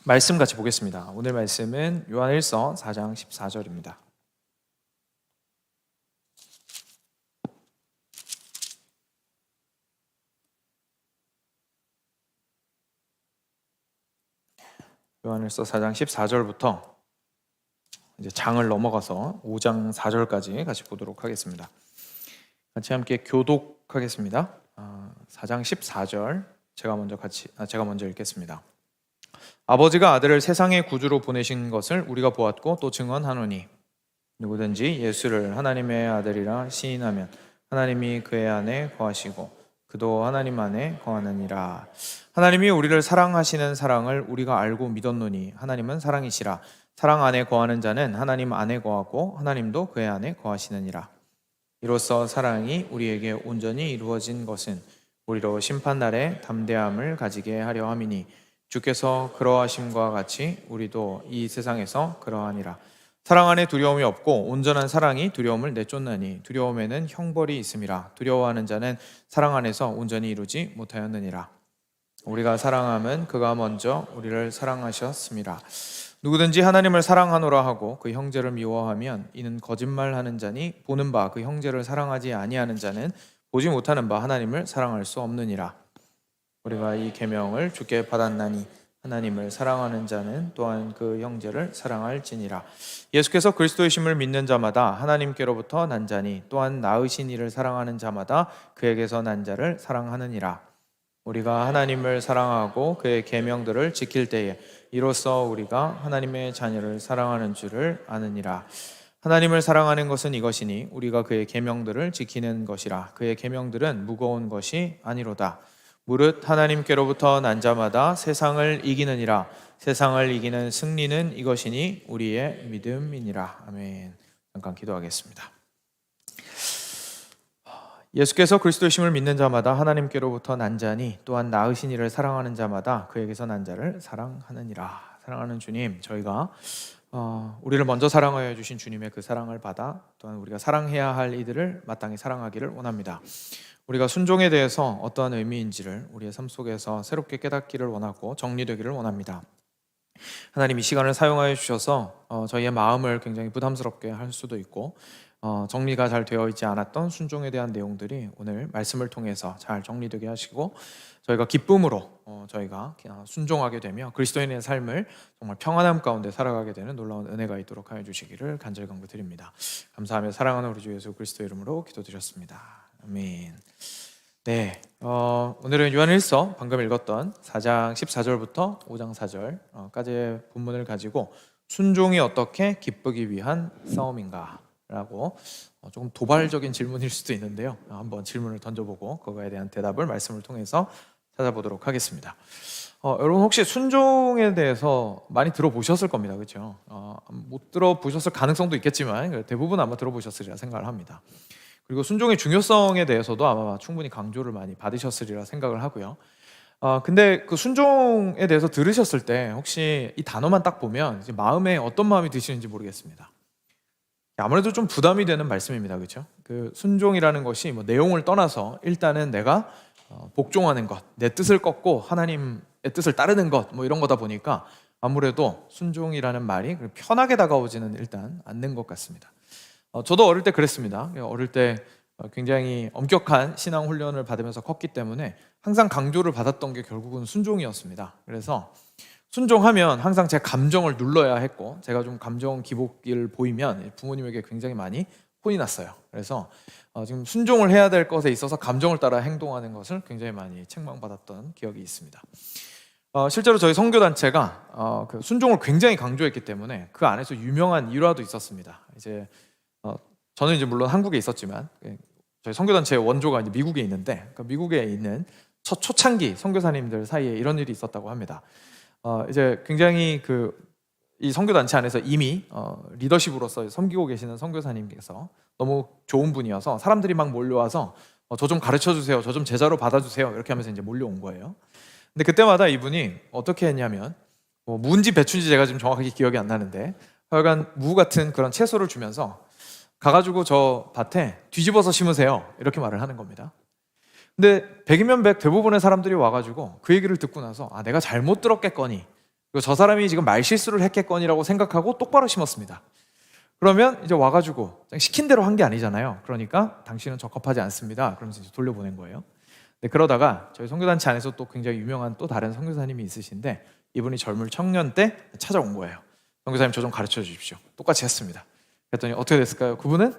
말씀 같이 보겠습니다. 오늘 말씀은 요한일서 4장 14절입니다. 요한일서 4장 14절부터 이제 장을 넘어가서 5장 4절까지 같이 보도록 하겠습니다. 같이 함께 교독하겠습니다. 4장 14절 제가 먼저 읽겠습니다. 아버지가 아들을 세상의 구주로 보내신 것을 우리가 보았고 또 증언하노니 누구든지 예수를 하나님의 아들이라 시인하면 하나님이 그의 안에 거하시고 그도 하나님 안에 거하느니라. 하나님이 우리를 사랑하시는 사랑을 우리가 알고 믿었노니 하나님은 사랑이시라. 사랑 안에 거하는 자는 하나님 안에 거하고 하나님도 그의 안에 거하시느니라. 이로써 사랑이 우리에게 온전히 이루어진 것은 우리로 심판날에 담대함을 가지게 하려 함이니 주께서 그러하심과 같이 우리도 이 세상에서 그러하니라. 사랑 안에 두려움이 없고 온전한 사랑이 두려움을 내쫓나니 두려움에는 형벌이 있음이라. 두려워하는 자는 사랑 안에서 온전히 이루지 못하였느니라. 우리가 사랑함은 그가 먼저 우리를 사랑하셨음이라. 누구든지 하나님을 사랑하노라 하고 그 형제를 미워하면 이는 거짓말하는 자니 보는 바 그 형제를 사랑하지 아니하는 자는 보지 못하는 바 하나님을 사랑할 수 없느니라. 우리가 이 계명을 주께 받았나니 하나님을 사랑하는 자는 또한 그 형제를 사랑할지니라. 예수께서 그리스도이심을 믿는 자마다 하나님께로부터 난 자니 또한 낳으신 이를 사랑하는 자마다 그에게서 난 자를 사랑하느니라. 우리가 하나님을 사랑하고 그의 계명들을 지킬 때에 이로써 우리가 하나님의 자녀를 사랑하는 줄을 아느니라. 하나님을 사랑하는 것은 이것이니 우리가 그의 계명들을 지키는 것이라. 그의 계명들은 무거운 것이 아니로다. 무릇 하나님께로부터 난 자마다 세상을 이기느니라. 세상을 이기는 승리는 이것이니 우리의 믿음이니라. 아멘. 잠깐 기도하겠습니다. 예수께서 그리스도이심을 믿는 자마다 하나님께로부터 난 자니 또한 낳으신 이를 사랑하는 자마다 그에게서 난 자를 사랑하느니라. 사랑하는 주님, 저희가 우리를 먼저 사랑하여 주신 주님의 그 사랑을 받아 또한 우리가 사랑해야 할 이들을 마땅히 사랑하기를 원합니다. 우리가 순종에 대해서 어떠한 의미인지를 우리의 삶 속에서 새롭게 깨닫기를 원하고 정리되기를 원합니다. 하나님, 이 시간을 사용하여 주셔서 저희의 마음을 굉장히 부담스럽게 할 수도 있고 정리가 잘 되어 있지 않았던 순종에 대한 내용들이 오늘 말씀을 통해서 잘 정리되게 하시고 저희가 기쁨으로 저희가 순종하게 되며 그리스도인의 삶을 정말 평안함 가운데 살아가게 되는 놀라운 은혜가 있도록 하여 주시기를 간절히 간구드립니다. 감사하며 사랑하는 우리 주 예수 그리스도 이름으로 기도드렸습니다. 아멘. 네, 오늘은 요한일서 방금 읽었던 4장 14절부터 5장 4절까지의 본문을 가지고 순종이 어떻게 기쁘기 위한 싸움인가 라고 조금 도발적인 질문일 수도 있는데요. 한번 질문을 던져보고 그거에 대한 대답을 말씀을 통해서 찾아보도록 하겠습니다. 여러분 혹시 순종에 대해서 많이 들어보셨을 겁니다. 그렇죠? 못 들어보셨을 가능성도 있겠지만 대부분 아마 들어보셨으리라 생각을 합니다. 그리고 순종의 중요성에 대해서도 아마 충분히 강조를 많이 받으셨으리라 생각을 하고요. 근데 그 순종에 대해서 들으셨을 때 혹시 이 단어만 딱 보면 이제 마음에 어떤 마음이 드시는지 모르겠습니다. 아무래도 좀 부담이 되는 말씀입니다. 그렇죠? 그 순종이라는 것이 뭐 내용을 떠나서 일단은 내가 복종하는 것, 내 뜻을 꺾고 하나님의 뜻을 따르는 것, 뭐 이런 거다 보니까 아무래도 순종이라는 말이 편하게 다가오지는 일단 않는 것 같습니다. 저도 어릴 때 그랬습니다. 어릴 때 굉장히 엄격한 신앙 훈련을 받으면서 컸기 때문에 항상 강조를 받았던 게 결국은 순종이었습니다. 그래서 순종하면 항상 제 감정을 눌러야 했고 제가 좀 감정 기복을 보이면 부모님에게 굉장히 많이 혼이 났어요. 그래서 지금 순종을 해야 될 것에 있어서 감정을 따라 행동하는 것을 굉장히 많이 책망받았던 기억이 있습니다. 실제로 저희 선교단체가 그 순종을 굉장히 강조했기 때문에 그 안에서 유명한 일화도 있었습니다. 저는 이제 물론 한국에 있었지만 저희 선교단체의 원조가 이제 미국에 있는데 그 미국에 있는 첫 초창기 선교사님들 사이에 이런 일이 있었다고 합니다. 이제 굉장히 이 선교단체 안에서 이미 리더십으로서 섬기고 계시는 선교사님께서 너무 좋은 분이어서 사람들이 막 몰려와서 저 좀 가르쳐 주세요, 저 좀 제자로 받아주세요 이렇게 하면서 이제 몰려온 거예요. 근데 그때마다 이분이 어떻게 했냐면 무인지 배추인지 제가 지금 정확하게 기억이 안 나는데 하여간 무 같은 그런 채소를 주면서 가가지고 저 밭에 뒤집어서 심으세요 이렇게 말을 하는 겁니다. 근데 백이면 백 대부분의 사람들이 와가지고 그 얘기를 듣고 나서 내가 잘못 들었겠거니 그리고 저 사람이 지금 말실수를 했겠거니라고 생각하고 똑바로 심었습니다. 그러면 이제 와가지고 시킨 대로 한 게 아니잖아요. 그러니까 당신은 적합하지 않습니다. 그러면서 이제 돌려보낸 거예요. 근데 그러다가 저희 선교단체 안에서 또 굉장히 유명한 또 다른 선교사님이 있으신데 이분이 젊은 청년 때 찾아온 거예요. 선교사님 저 좀 가르쳐 주십시오. 똑같이 했습니다. 그랬더니 어떻게 됐을까요? 그분은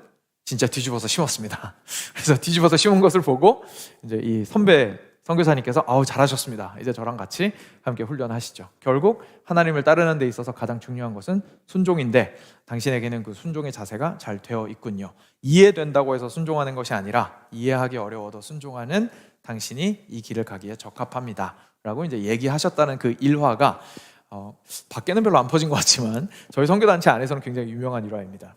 진짜 뒤집어서 심었습니다. 그래서 뒤집어서 심은 것을 보고 이제 이 선배 선교사님께서 아우 잘하셨습니다. 이제 저랑 같이 함께 훈련하시죠. 결국 하나님을 따르는 데 있어서 가장 중요한 것은 순종인데 당신에게는 그 순종의 자세가 잘 되어 있군요. 이해된다고 해서 순종하는 것이 아니라 이해하기 어려워도 순종하는 당신이 이 길을 가기에 적합합니다. 라고 이제 얘기하셨다는 그 일화가 밖에는 별로 안 퍼진 것 같지만 저희 선교단체 안에서는 굉장히 유명한 일화입니다.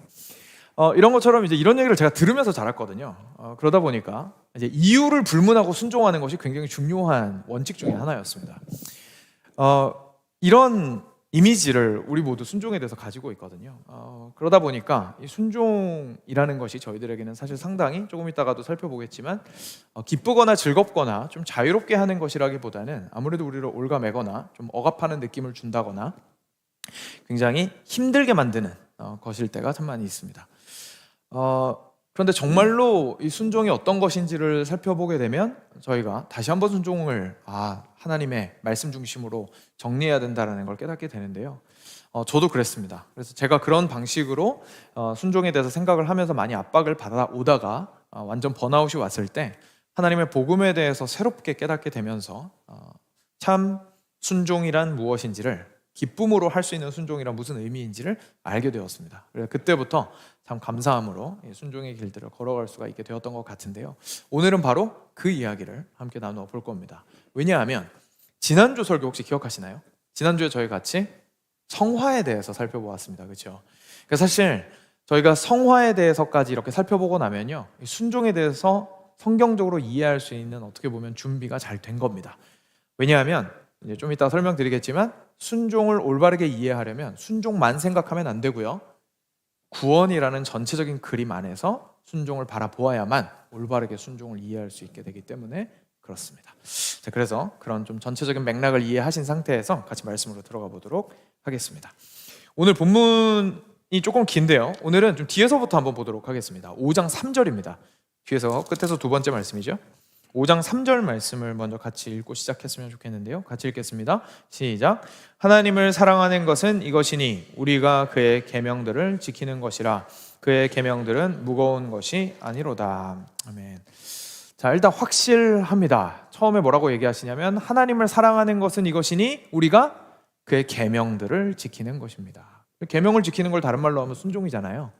이런 것처럼 이제 이런 얘기를 제가 들으면서 자랐거든요. 그러다 보니까 이제 이유를 불문하고 순종하는 것이 굉장히 중요한 원칙 중에 하나였습니다. 이런 이미지를 우리 모두 순종에 대해서 가지고 있거든요. 그러다 보니까 이 순종이라는 것이 저희들에게는 사실 상당히 조금 이따가도 살펴보겠지만 기쁘거나 즐겁거나 좀 자유롭게 하는 것이라기보다는 아무래도 우리를 올가매거나 좀 억압하는 느낌을 준다거나 굉장히 힘들게 만드는 것일 때가 참 많이 있습니다. 그런데 정말로 이 순종이 어떤 것인지를 살펴보게 되면 저희가 다시 한번 순종을 하나님의 말씀 중심으로 정리해야 된다는 걸 깨닫게 되는데요. 저도 그랬습니다. 그래서 제가 그런 방식으로 순종에 대해서 생각을 하면서 많이 압박을 받아오다가 완전 번아웃이 왔을 때 하나님의 복음에 대해서 새롭게 깨닫게 되면서 참 순종이란 무엇인지를 기쁨으로 할 수 있는 순종이란 무슨 의미인지를 알게 되었습니다. 그래서 그때부터 참 감사함으로 순종의 길들을 걸어갈 수가 있게 되었던 것 같은데요. 오늘은 바로 그 이야기를 함께 나누어 볼 겁니다. 왜냐하면 지난주 설교 혹시 기억하시나요? 지난주에 저희 같이 성화에 대해서 살펴보았습니다. 그렇죠? 그러니까 사실 저희가 성화에 대해서까지 이렇게 살펴보고 나면요, 순종에 대해서 성경적으로 이해할 수 있는 어떻게 보면 준비가 잘 된 겁니다. 왜냐하면 이제 좀 이따 설명드리겠지만 순종을 올바르게 이해하려면 순종만 생각하면 안 되고요, 구원이라는 전체적인 그림 안에서 순종을 바라보아야만 올바르게 순종을 이해할 수 있게 되기 때문에 그렇습니다. 자, 그래서 그런 좀 전체적인 맥락을 이해하신 상태에서 같이 말씀으로 들어가 보도록 하겠습니다. 오늘 본문이 조금 긴데요, 오늘은 좀 뒤에서부터 한번 보도록 하겠습니다. 5장 3절입니다. 뒤에서 끝에서 두 번째 말씀이죠. 5장 3절 말씀을 먼저 같이 읽고 시작했으면 좋겠는데요. 같이 읽겠습니다. 시작. 하나님을 사랑하는 것은 이것이니 우리가 그의 계명들을 지키는 것이라. 그의 계명들은 무거운 것이 아니로다. 아멘. 자, 일단 확실합니다. 처음에 뭐라고 얘기하시냐면 하나님을 사랑하는 것은 이것이니 우리가 그의 계명들을 지키는 것입니다. 계명을 지키는 걸 다른 말로 하면 순종이잖아요.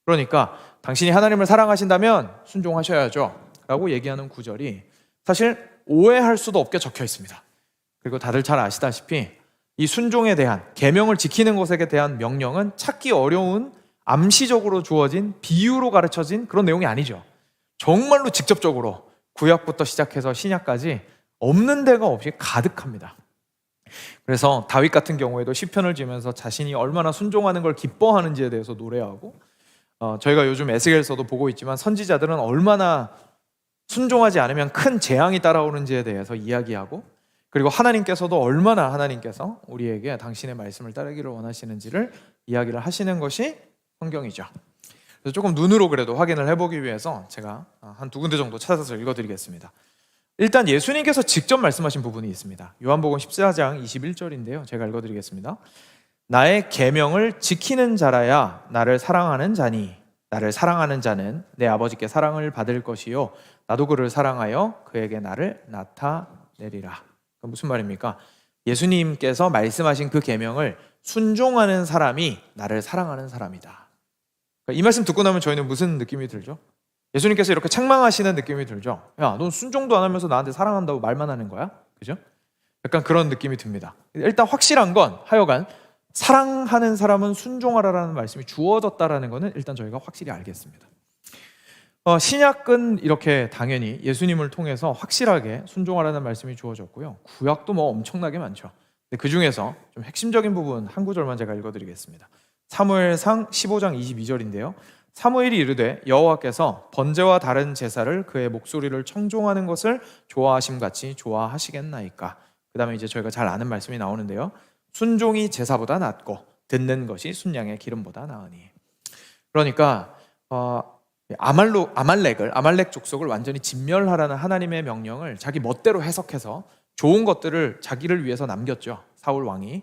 그러니까 당신이 하나님을 사랑하신다면 순종하셔야죠 라고 얘기하는 구절이 사실 오해할 수도 없게 적혀 있습니다. 그리고 다들 잘 아시다시피 이 순종에 대한, 계명을 지키는 것에 대한 명령은 찾기 어려운 암시적으로 주어진 비유로 가르쳐진 그런 내용이 아니죠. 정말로 직접적으로 구약부터 시작해서 신약까지 없는 데가 없이 가득합니다. 그래서 다윗 같은 경우에도 시편을 지으면서 자신이 얼마나 순종하는 걸 기뻐하는지에 대해서 노래하고, 저희가 요즘 에스겔서도 보고 있지만 선지자들은 얼마나 순종하지 않으면 큰 재앙이 따라오는지에 대해서 이야기하고, 그리고 하나님께서도 얼마나 하나님께서 우리에게 당신의 말씀을 따르기를 원하시는지를 이야기를 하시는 것이 성경이죠. 그래서 조금 눈으로 그래도 확인을 해보기 위해서 제가 한 두 군데 정도 찾아서 읽어드리겠습니다. 일단 예수님께서 직접 말씀하신 부분이 있습니다. 요한복음 14장 21절인데요. 제가 읽어드리겠습니다. 나의 계명을 지키는 자라야 나를 사랑하는 자니 나를 사랑하는 자는 내 아버지께 사랑을 받을 것이요 나도 그를 사랑하여 그에게 나를 나타내리라. 무슨 말입니까? 예수님께서 말씀하신 그 계명을 순종하는 사람이 나를 사랑하는 사람이다. 이 말씀 듣고 나면 저희는 무슨 느낌이 들죠? 예수님께서 이렇게 책망하시는 느낌이 들죠. 야, 넌 순종도 안 하면서 나한테 사랑한다고 말만 하는 거야? 그죠? 약간 그런 느낌이 듭니다. 일단 확실한 건 하여간 사랑하는 사람은 순종하라라는 말씀이 주어졌다라는 것은 일단 저희가 확실히 알겠습니다. 신약은 이렇게 당연히 예수님을 통해서 확실하게 순종하라는 말씀이 주어졌고요. 구약도 뭐 엄청나게 많죠. 근데 그 중에서 좀 핵심적인 부분 한 구절만 제가 읽어드리겠습니다. 사무엘상 15장 22절인데요. 사무엘이 이르되 여호와께서 번제와 다른 제사를 그의 목소리를 청종하는 것을 좋아하심같이 좋아하시겠나이까. 그 다음에 이제 저희가 잘 아는 말씀이 나오는데요. 순종이 제사보다 낫고 듣는 것이 순양의 기름보다 나으니. 그러니까 아말렉 족속을 완전히 진멸하라는 하나님의 명령을 자기 멋대로 해석해서 좋은 것들을 자기를 위해서 남겼죠, 사울 왕이.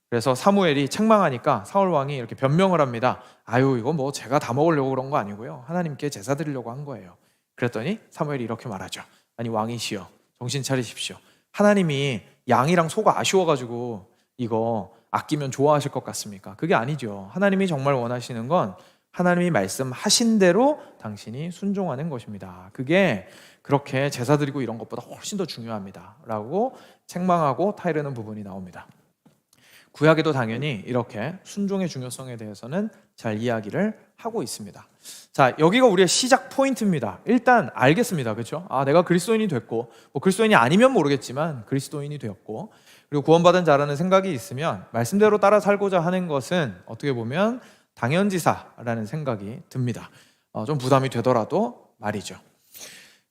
그래서 사무엘이 책망하니까 사울 왕이 이렇게 변명을 합니다. 아유, 이거 뭐 제가 다 먹으려고 그런 거 아니고요, 하나님께 제사 드리려고 한 거예요. 그랬더니 사무엘이 이렇게 말하죠. 아니 왕이시여, 정신 차리십시오. 하나님이 양이랑 소가 아쉬워가지고 이거 아끼면 좋아하실 것 같습니까? 그게 아니죠. 하나님이 정말 원하시는 건 하나님이 말씀하신 대로 당신이 순종하는 것입니다. 그게 그렇게 제사 드리고 이런 것보다 훨씬 더 중요합니다 라고 책망하고 타이르는 부분이 나옵니다. 구약에도 당연히 이렇게 순종의 중요성에 대해서는 잘 이야기를 하고 있습니다. 자, 여기가 우리의 시작 포인트입니다. 일단 알겠습니다, 그렇죠? 내가 그리스도인이 됐고, 뭐 그리스도인이 아니면 모르겠지만 그리스도인이 되었고, 그리고 구원받은 자라는 생각이 있으면 말씀대로 따라 살고자 하는 것은 어떻게 보면 당연지사라는 생각이 듭니다. 좀 부담이 되더라도 말이죠.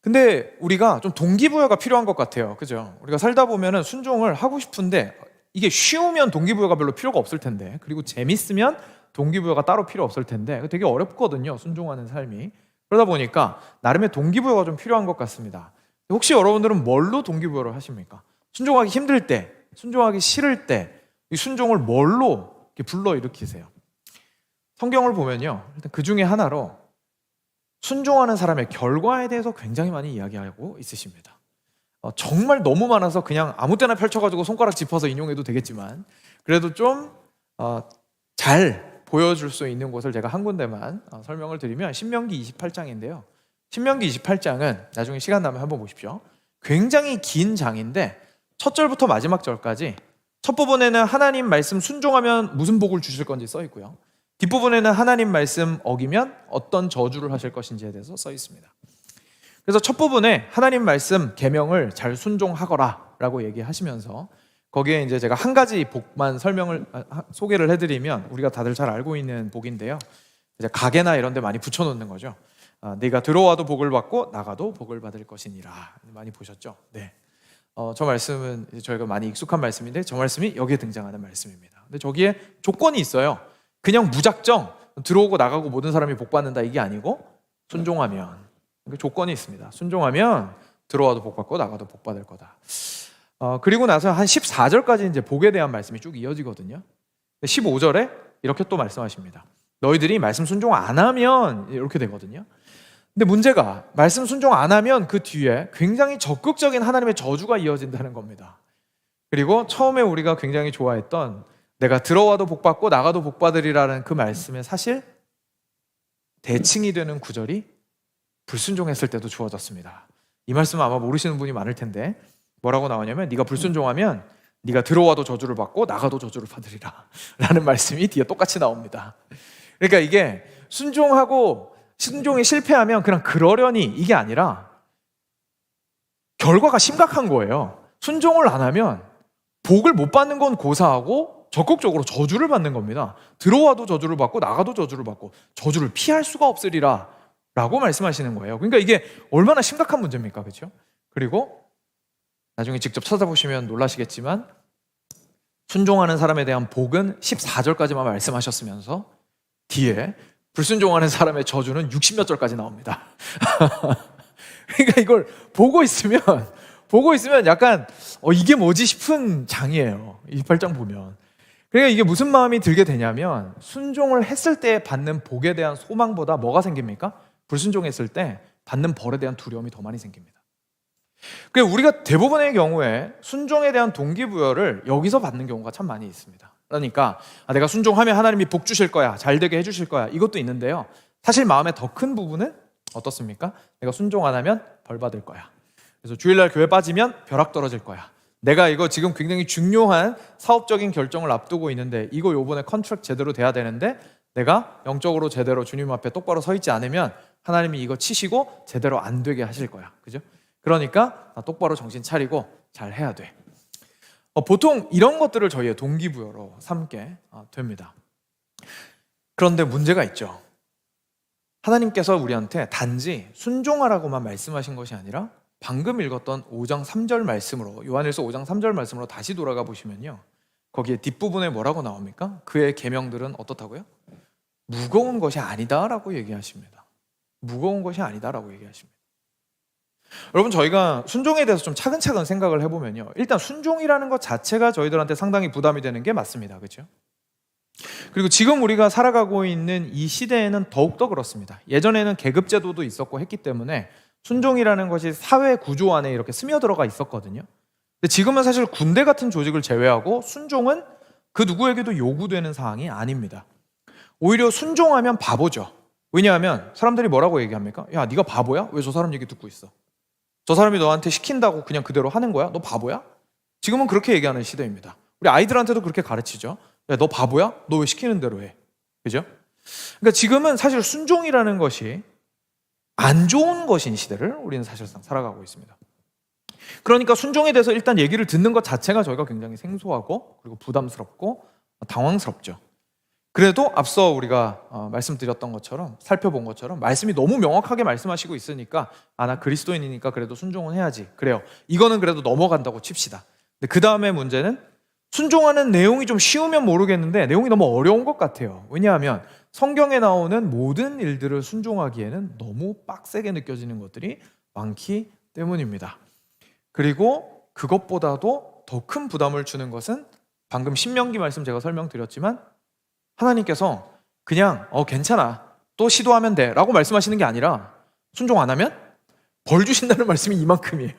근데 우리가 좀 동기부여가 필요한 것 같아요, 그죠? 우리가 살다 보면은 순종을 하고 싶은데 이게 쉬우면 동기부여가 별로 필요가 없을 텐데, 그리고 재밌으면 동기부여가 따로 필요 없을 텐데 되게 어렵거든요, 순종하는 삶이. 그러다 보니까 나름의 동기부여가 좀 필요한 것 같습니다. 혹시 여러분들은 뭘로 동기부여를 하십니까? 순종하기 힘들 때, 순종하기 싫을 때 이 순종을 뭘로 이렇게 불러일으키세요? 성경을 보면요, 일단 그 중에 하나로 순종하는 사람의 결과에 대해서 굉장히 많이 이야기하고 있으십니다. 정말 너무 많아서 그냥 아무 때나 펼쳐가지고 손가락 짚어서 인용해도 되겠지만, 그래도 좀 잘 보여줄 수 있는 곳을 제가 한 군데만 설명을 드리면 신명기 28장인데요. 신명기 28장은 나중에 시간 나면 한번 보십시오. 굉장히 긴 장인데 첫 절부터 마지막 절까지 첫 부분에는 하나님 말씀 순종하면 무슨 복을 주실 건지 써 있고요, 뒷부분에는 하나님 말씀 어기면 어떤 저주를 하실 것인지에 대해서 써 있습니다. 그래서 첫 부분에 하나님 말씀 계명을 잘 순종하거라 라고 얘기하시면서 거기에 이제 제가 한 가지 복만 소개를 해드리면 우리가 다들 잘 알고 있는 복인데요, 이제 가게나 이런 데 많이 붙여놓는 거죠. 네가 들어와도 복을 받고 나가도 복을 받을 것이니라. 많이 보셨죠? 네. 저 말씀은 저희가 많이 익숙한 말씀인데 저 말씀이 여기에 등장하는 말씀입니다. 근데 저기에 조건이 있어요. 그냥 무작정 들어오고 나가고 모든 사람이 복 받는다 이게 아니고 순종하면, 조건이 있습니다. 순종하면 들어와도 복 받고 나가도 복 받을 거다. 그리고 나서 한 14절까지 이제 복에 대한 말씀이 쭉 이어지거든요. 15절에 이렇게 또 말씀하십니다. 너희들이 말씀 순종 안 하면 이렇게 되거든요. 근데 문제가 말씀 순종 안 하면 그 뒤에 굉장히 적극적인 하나님의 저주가 이어진다는 겁니다. 그리고 처음에 우리가 굉장히 좋아했던 내가 들어와도 복 받고 나가도 복 받으리라는 그 말씀에 사실 대칭이 되는 구절이 불순종했을 때도 주어졌습니다. 이 말씀은 아마 모르시는 분이 많을 텐데 뭐라고 나오냐면 네가 불순종하면 네가 들어와도 저주를 받고 나가도 저주를 받으리라 라는 말씀이 뒤에 똑같이 나옵니다. 그러니까 이게 순종이 실패하면 그냥 그러려니 이게 아니라 결과가 심각한 거예요. 순종을 안 하면 복을 못 받는 건 고사하고 적극적으로 저주를 받는 겁니다. 들어와도 저주를 받고 나가도 저주를 받고 저주를 피할 수가 없으리라 라고 말씀하시는 거예요. 그러니까 이게 얼마나 심각한 문제입니까? 그렇죠? 그리고 나중에 직접 찾아보시면 놀라시겠지만 순종하는 사람에 대한 복은 14절까지만 말씀하셨으면서 뒤에 불순종하는 사람의 저주는 60몇 절까지 나옵니다. 그러니까 이걸 보고 있으면 약간 이게 뭐지 싶은 장이에요. 이 8장 보면. 그러니까 이게 무슨 마음이 들게 되냐면 순종을 했을 때 받는 복에 대한 소망보다 뭐가 생깁니까? 불순종했을 때 받는 벌에 대한 두려움이 더 많이 생깁니다. 그러니까 우리가 대부분의 경우에 순종에 대한 동기부여를 여기서 받는 경우가 참 많이 있습니다. 그러니까 내가 순종하면 하나님이 복 주실 거야, 잘 되게 해주실 거야, 이것도 있는데요, 사실 마음의 더 큰 부분은 어떻습니까? 내가 순종 안 하면 벌 받을 거야, 그래서 주일날 교회 빠지면 벼락 떨어질 거야, 내가 이거 지금 굉장히 중요한 사업적인 결정을 앞두고 있는데 이거 요번에 컨트랙트 제대로 돼야 되는데 내가 영적으로 제대로 주님 앞에 똑바로 서 있지 않으면 하나님이 이거 치시고 제대로 안 되게 하실 거야, 그죠? 그러니까 나 똑바로 정신 차리고 잘 해야 돼. 보통 이런 것들을 저희의 동기부여로 삼게 됩니다. 그런데 문제가 있죠. 하나님께서 우리한테 단지 순종하라고만 말씀하신 것이 아니라 방금 읽었던 5장 3절 말씀으로, 요한일서 5장 3절 말씀으로 다시 돌아가 보시면요, 거기에 뒷부분에 뭐라고 나옵니까? 그의 계명들은 어떻다고요? 무거운 것이 아니다라고 얘기하십니다. 무거운 것이 아니다라고 얘기하십니다. 여러분, 저희가 순종에 대해서 좀 차근차근 생각을 해보면요, 일단 순종이라는 것 자체가 저희들한테 상당히 부담이 되는 게 맞습니다. 그렇죠? 그리고 지금 우리가 살아가고 있는 이 시대에는 더욱더 그렇습니다. 예전에는 계급제도도 있었고 했기 때문에 순종이라는 것이 사회 구조 안에 이렇게 스며들어가 있었거든요. 근데 지금은 사실 군대 같은 조직을 제외하고 순종은 그 누구에게도 요구되는 사항이 아닙니다. 오히려 순종하면 바보죠. 왜냐하면 사람들이 뭐라고 얘기합니까? 야, 네가 바보야? 왜 저 사람 얘기 듣고 있어? 저 사람이 너한테 시킨다고 그냥 그대로 하는 거야? 너 바보야? 지금은 그렇게 얘기하는 시대입니다. 우리 아이들한테도 그렇게 가르치죠. 야, 너 바보야? 너 왜 시키는 대로 해? 그죠? 그러니까 지금은 사실 순종이라는 것이 안 좋은 것인 시대를 우리는 사실상 살아가고 있습니다. 그러니까 순종에 대해서 일단 얘기를 듣는 것 자체가 저희가 굉장히 생소하고 그리고 부담스럽고 당황스럽죠. 그래도 앞서 우리가 말씀드렸던 것처럼, 살펴본 것처럼 말씀이 너무 명확하게 말씀하시고 있으니까 나 그리스도인이니까 그래도 순종은 해야지. 그래요. 이거는 그래도 넘어간다고 칩시다. 근데 그 다음에 문제는 순종하는 내용이 좀 쉬우면 모르겠는데 내용이 너무 어려운 것 같아요. 왜냐하면 성경에 나오는 모든 일들을 순종하기에는 너무 빡세게 느껴지는 것들이 많기 때문입니다. 그리고 그것보다도 더 큰 부담을 주는 것은 방금 신명기 말씀 제가 설명드렸지만 하나님께서 그냥 괜찮아, 또 시도하면 돼 라고 말씀하시는 게 아니라 순종 안 하면 벌 주신다는 말씀이 이만큼이에요.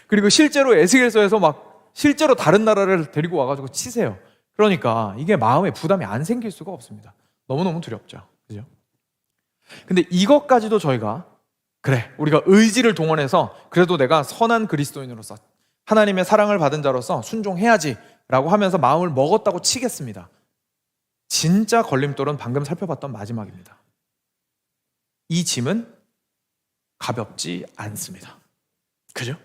그리고 실제로 에스겔서에서 막 실제로 다른 나라를 데리고 와가지고 치세요. 그러니까 이게 마음에 부담이 안 생길 수가 없습니다. 너무너무 두렵죠. 그죠? 근데 이것까지도 저희가 그래, 우리가 의지를 동원해서 그래도 내가 선한 그리스도인으로서 하나님의 사랑을 받은 자로서 순종해야지 라고 하면서 마음을 먹었다고 치겠습니다. 진짜 걸림돌은 방금 살펴봤던 마지막입니다. 이 짐은 가볍지 않습니다. 그죠?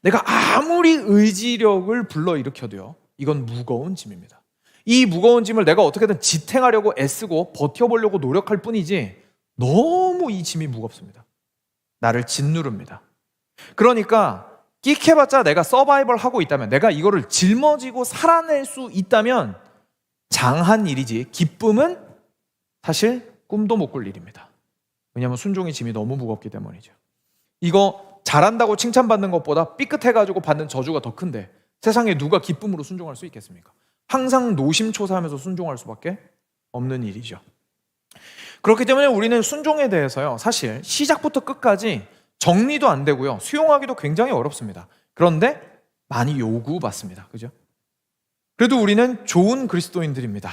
내가 아무리 의지력을 불러일으켜도요, 이건 무거운 짐입니다. 이 무거운 짐을 내가 어떻게든 지탱하려고 애쓰고 버텨보려고 노력할 뿐이지 너무 이 짐이 무겁습니다. 나를 짓누릅니다. 그러니까 끽해봤자 내가 서바이벌 하고 있다면, 내가 이거를 짊어지고 살아낼 수 있다면 장한 일이지 기쁨은 사실 꿈도 못 꿀 일입니다. 왜냐하면 순종의 짐이 너무 무겁기 때문이죠. 이거 잘한다고 칭찬받는 것보다 삐끗해가지고 받는 저주가 더 큰데 세상에 누가 기쁨으로 순종할 수 있겠습니까? 항상 노심초사하면서 순종할 수밖에 없는 일이죠. 그렇기 때문에 우리는 순종에 대해서요, 사실 시작부터 끝까지 정리도 안 되고요, 수용하기도 굉장히 어렵습니다. 그런데 많이 요구받습니다. 그죠? 그래도 우리는 좋은 그리스도인들입니다.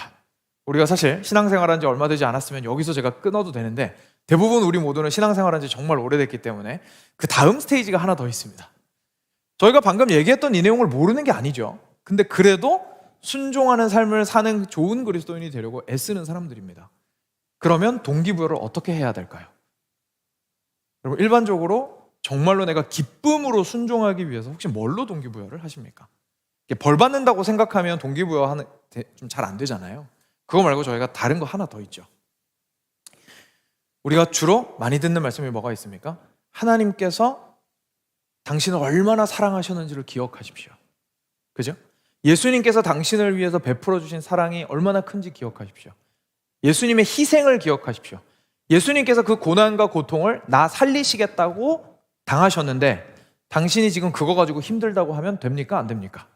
우리가 사실 신앙생활한 지 얼마 되지 않았으면 여기서 제가 끊어도 되는데 대부분 우리 모두는 신앙생활한 지 정말 오래됐기 때문에 그 다음 스테이지가 하나 더 있습니다. 저희가 방금 얘기했던 이 내용을 모르는 게 아니죠. 근데 그래도 순종하는 삶을 사는 좋은 그리스도인이 되려고 애쓰는 사람들입니다. 그러면 동기부여를 어떻게 해야 될까요? 여러분, 일반적으로 정말로 내가 기쁨으로 순종하기 위해서 혹시 뭘로 동기부여를 하십니까? 벌 받는다고 생각하면 동기부여 좀 잘 안 되잖아요. 그거 말고 저희가 다른 거 하나 더 있죠. 우리가 주로 많이 듣는 말씀이 뭐가 있습니까? 하나님께서 당신을 얼마나 사랑하셨는지를 기억하십시오. 그죠? 예수님께서 당신을 위해서 베풀어 주신 사랑이 얼마나 큰지 기억하십시오. 예수님의 희생을 기억하십시오. 예수님께서 그 고난과 고통을 나 살리시겠다고 당하셨는데 당신이 지금 그거 가지고 힘들다고 하면 됩니까? 안 됩니까?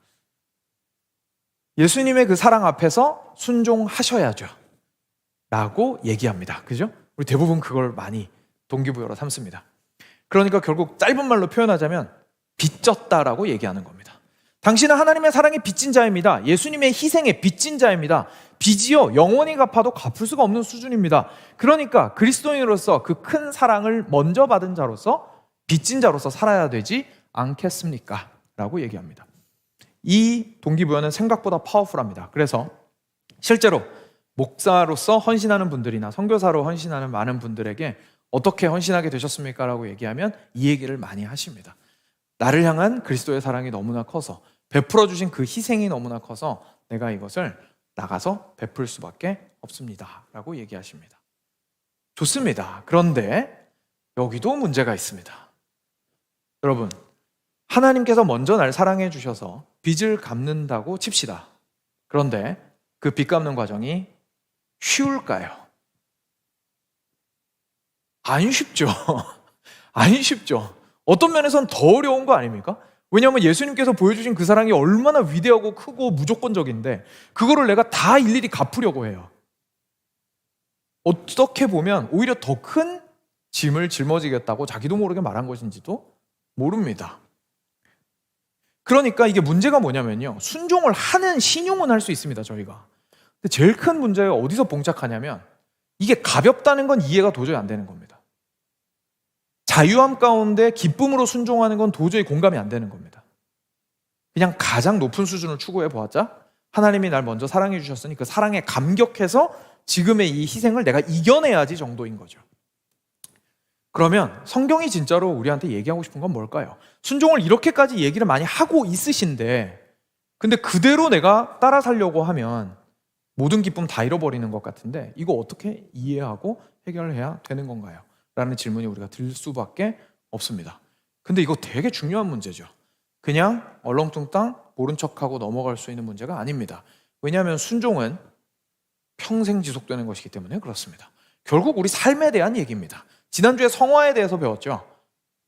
예수님의 그 사랑 앞에서 순종하셔야죠 라고 얘기합니다. 그죠? 우리 대부분 그걸 많이 동기부여로 삼습니다. 그러니까 결국 짧은 말로 표현하자면 빚졌다라고 얘기하는 겁니다. 당신은 하나님의 사랑에 빚진 자입니다. 예수님의 희생에 빚진 자입니다. 빚이요, 영원히 갚아도 갚을 수가 없는 수준입니다. 그러니까 그리스도인으로서 그 큰 사랑을 먼저 받은 자로서 빚진 자로서 살아야 되지 않겠습니까? 라고 얘기합니다. 이 동기부여는 생각보다 파워풀합니다. 그래서 실제로 목사로서 헌신하는 분들이나 선교사로 헌신하는 많은 분들에게 어떻게 헌신하게 되셨습니까? 라고 얘기하면 이 얘기를 많이 하십니다. 나를 향한 그리스도의 사랑이 너무나 커서, 베풀어 주신 그 희생이 너무나 커서 내가 이것을 나가서 베풀 수밖에 없습니다 라고 얘기하십니다. 좋습니다. 그런데 여기도 문제가 있습니다. 여러분, 하나님께서 먼저 날 사랑해 주셔서 빚을 갚는다고 칩시다. 그런데 그 빚 갚는 과정이 쉬울까요? 안 쉽죠. 안 쉽죠. 어떤 면에서는 더 어려운 거 아닙니까? 왜냐하면 예수님께서 보여주신 그 사랑이 얼마나 위대하고 크고 무조건적인데 그거를 내가 다 일일이 갚으려고 해요. 어떻게 보면 오히려 더 큰 짐을 짊어지겠다고 자기도 모르게 말한 것인지도 모릅니다. 그러니까 이게 문제가 뭐냐면요, 순종을 하는 신용은 할 수 있습니다, 저희가. 근데 제일 큰 문제가 어디서 봉착하냐면 이게 가볍다는 건 이해가 도저히 안 되는 겁니다. 자유함 가운데 기쁨으로 순종하는 건 도저히 공감이 안 되는 겁니다. 그냥 가장 높은 수준을 추구해 보았자 하나님이 날 먼저 사랑해 주셨으니 그 사랑에 감격해서 지금의 이 희생을 내가 이겨내야지 정도인 거죠. 그러면 성경이 진짜로 우리한테 얘기하고 싶은 건 뭘까요? 순종을 이렇게까지 얘기를 많이 하고 있으신데 근데 그대로 내가 따라 살려고 하면 모든 기쁨 다 잃어버리는 것 같은데 이거 어떻게 이해하고 해결해야 되는 건가요? 라는 질문이 우리가 들 수밖에 없습니다. 근데 이거 되게 중요한 문제죠. 그냥 얼렁뚱땅 모른 척하고 넘어갈 수 있는 문제가 아닙니다. 왜냐하면 순종은 평생 지속되는 것이기 때문에 그렇습니다. 결국 우리 삶에 대한 얘기입니다. 지난주에 성화에 대해서 배웠죠.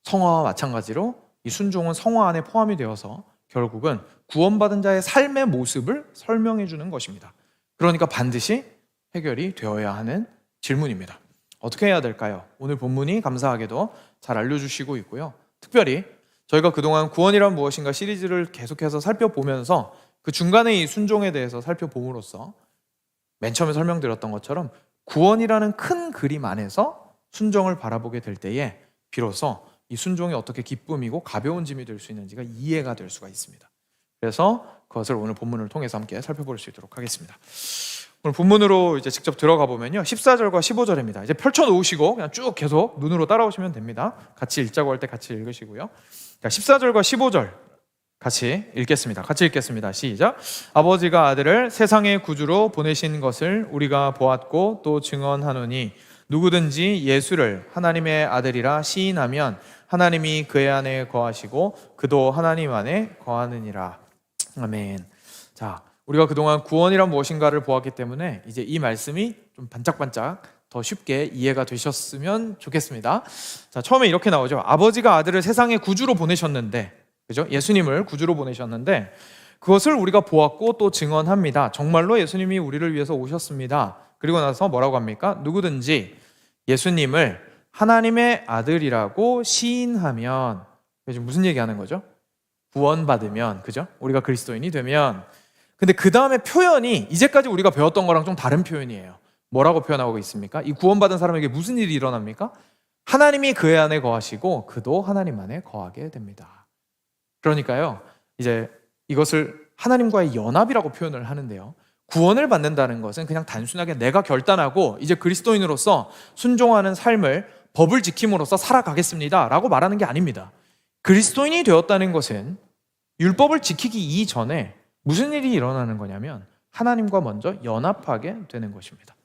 성화와 마찬가지로 이 순종은 성화 안에 포함이 되어서 결국은 구원받은 자의 삶의 모습을 설명해 주는 것입니다. 그러니까 반드시 해결이 되어야 하는 질문입니다. 어떻게 해야 될까요? 오늘 본문이 감사하게도 잘 알려주시고 있고요. 특별히 저희가 그동안 구원이란 무엇인가 시리즈를 계속해서 살펴보면서 그 중간에 이 순종에 대해서 살펴봄으로써 맨 처음에 설명드렸던 것처럼 구원이라는 큰 그림 안에서 순종을 바라보게 될 때에 비로소 이 순종이 어떻게 기쁨이고 가벼운 짐이 될 수 있는지가 이해가 될 수가 있습니다. 그래서 그것을 오늘 본문을 통해서 함께 살펴볼 수 있도록 하겠습니다. 오늘 본문으로 이제 직접 들어가 보면요, 14절과 15절입니다. 이제 펼쳐놓으시고 그냥 쭉 계속 눈으로 따라오시면 됩니다. 같이 읽자고 할 때 같이 읽으시고요. 자, 14절과 15절 같이 읽겠습니다. 같이 읽겠습니다. 시작. 아버지가 아들을 세상의 구주로 보내신 것을 우리가 보았고 또 증언하노니 누구든지 예수를 하나님의 아들이라 시인하면 하나님이 그의 안에 거하시고 그도 하나님 안에 거하느니라. 아멘. 자, 우리가 그동안 구원이란 무엇인가를 보았기 때문에 이제 이 말씀이 좀 반짝반짝 더 쉽게 이해가 되셨으면 좋겠습니다. 자, 처음에 이렇게 나오죠. 아버지가 아들을 세상의 구주로 보내셨는데, 그죠? 예수님을 구주로 보내셨는데 그것을 우리가 보았고 또 증언합니다. 정말로 예수님이 우리를 위해서 오셨습니다. 그리고 나서 뭐라고 합니까? 누구든지 예수님을 하나님의 아들이라고 시인하면, 지금 무슨 얘기하는 거죠? 구원받으면, 그죠? 우리가 그리스도인이 되면. 근데 그 다음에 표현이 이제까지 우리가 배웠던 거랑 좀 다른 표현이에요. 뭐라고 표현하고 있습니까? 이 구원받은 사람에게 무슨 일이 일어납니까? 하나님이 그의 안에 거하시고 그도 하나님 안에 거하게 됩니다. 그러니까요, 이제 이것을 하나님과의 연합이라고 표현을 하는데요, 구원을 받는다는 것은 그냥 단순하게 내가 결단하고 이제 그리스도인으로서 순종하는 삶을 법을 지킴으로써 살아가겠습니다 라고 말하는 게 아닙니다. 그리스도인이 되었다는 것은 율법을 지키기 이전에 무슨 일이 일어나는 거냐면 하나님과 먼저 연합하게 되는 것입니다.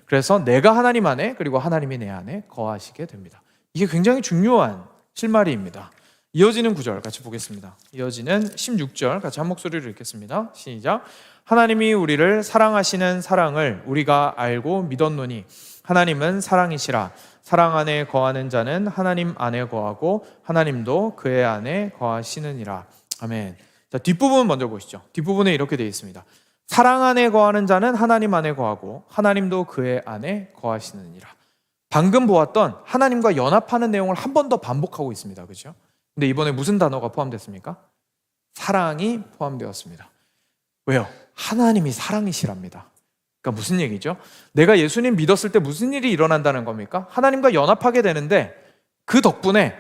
그래서 내가 하나님 안에, 그리고 하나님이 내 안에 거하시게 됩니다. 이게 굉장히 중요한 실마리입니다. 이어지는 구절 같이 보겠습니다. 이어지는 16절 같이 한 목소리로 읽겠습니다. 시작. 하나님이 우리를 사랑하시는 사랑을 우리가 알고 믿었노니 하나님은 사랑이시라. 사랑 안에 거하는 자는 하나님 안에 거하고 하나님도 그의 안에 거하시느니라. 아멘. 자, 뒷부분 먼저 보시죠. 뒷부분에 이렇게 되어 있습니다. 사랑 안에 거하는 자는 하나님 안에 거하고 하나님도 그의 안에 거하시느니라. 방금 보았던 하나님과 연합하는 내용을 한 번 더 반복하고 있습니다. 그렇죠? 근데 이번에 무슨 단어가 포함됐습니까? 사랑이 포함되었습니다. 왜요? 하나님이 사랑이시랍니다. 그러니까 무슨 얘기죠? 내가 예수님 믿었을 때 무슨 일이 일어난다는 겁니까? 하나님과 연합하게 되는데 그 덕분에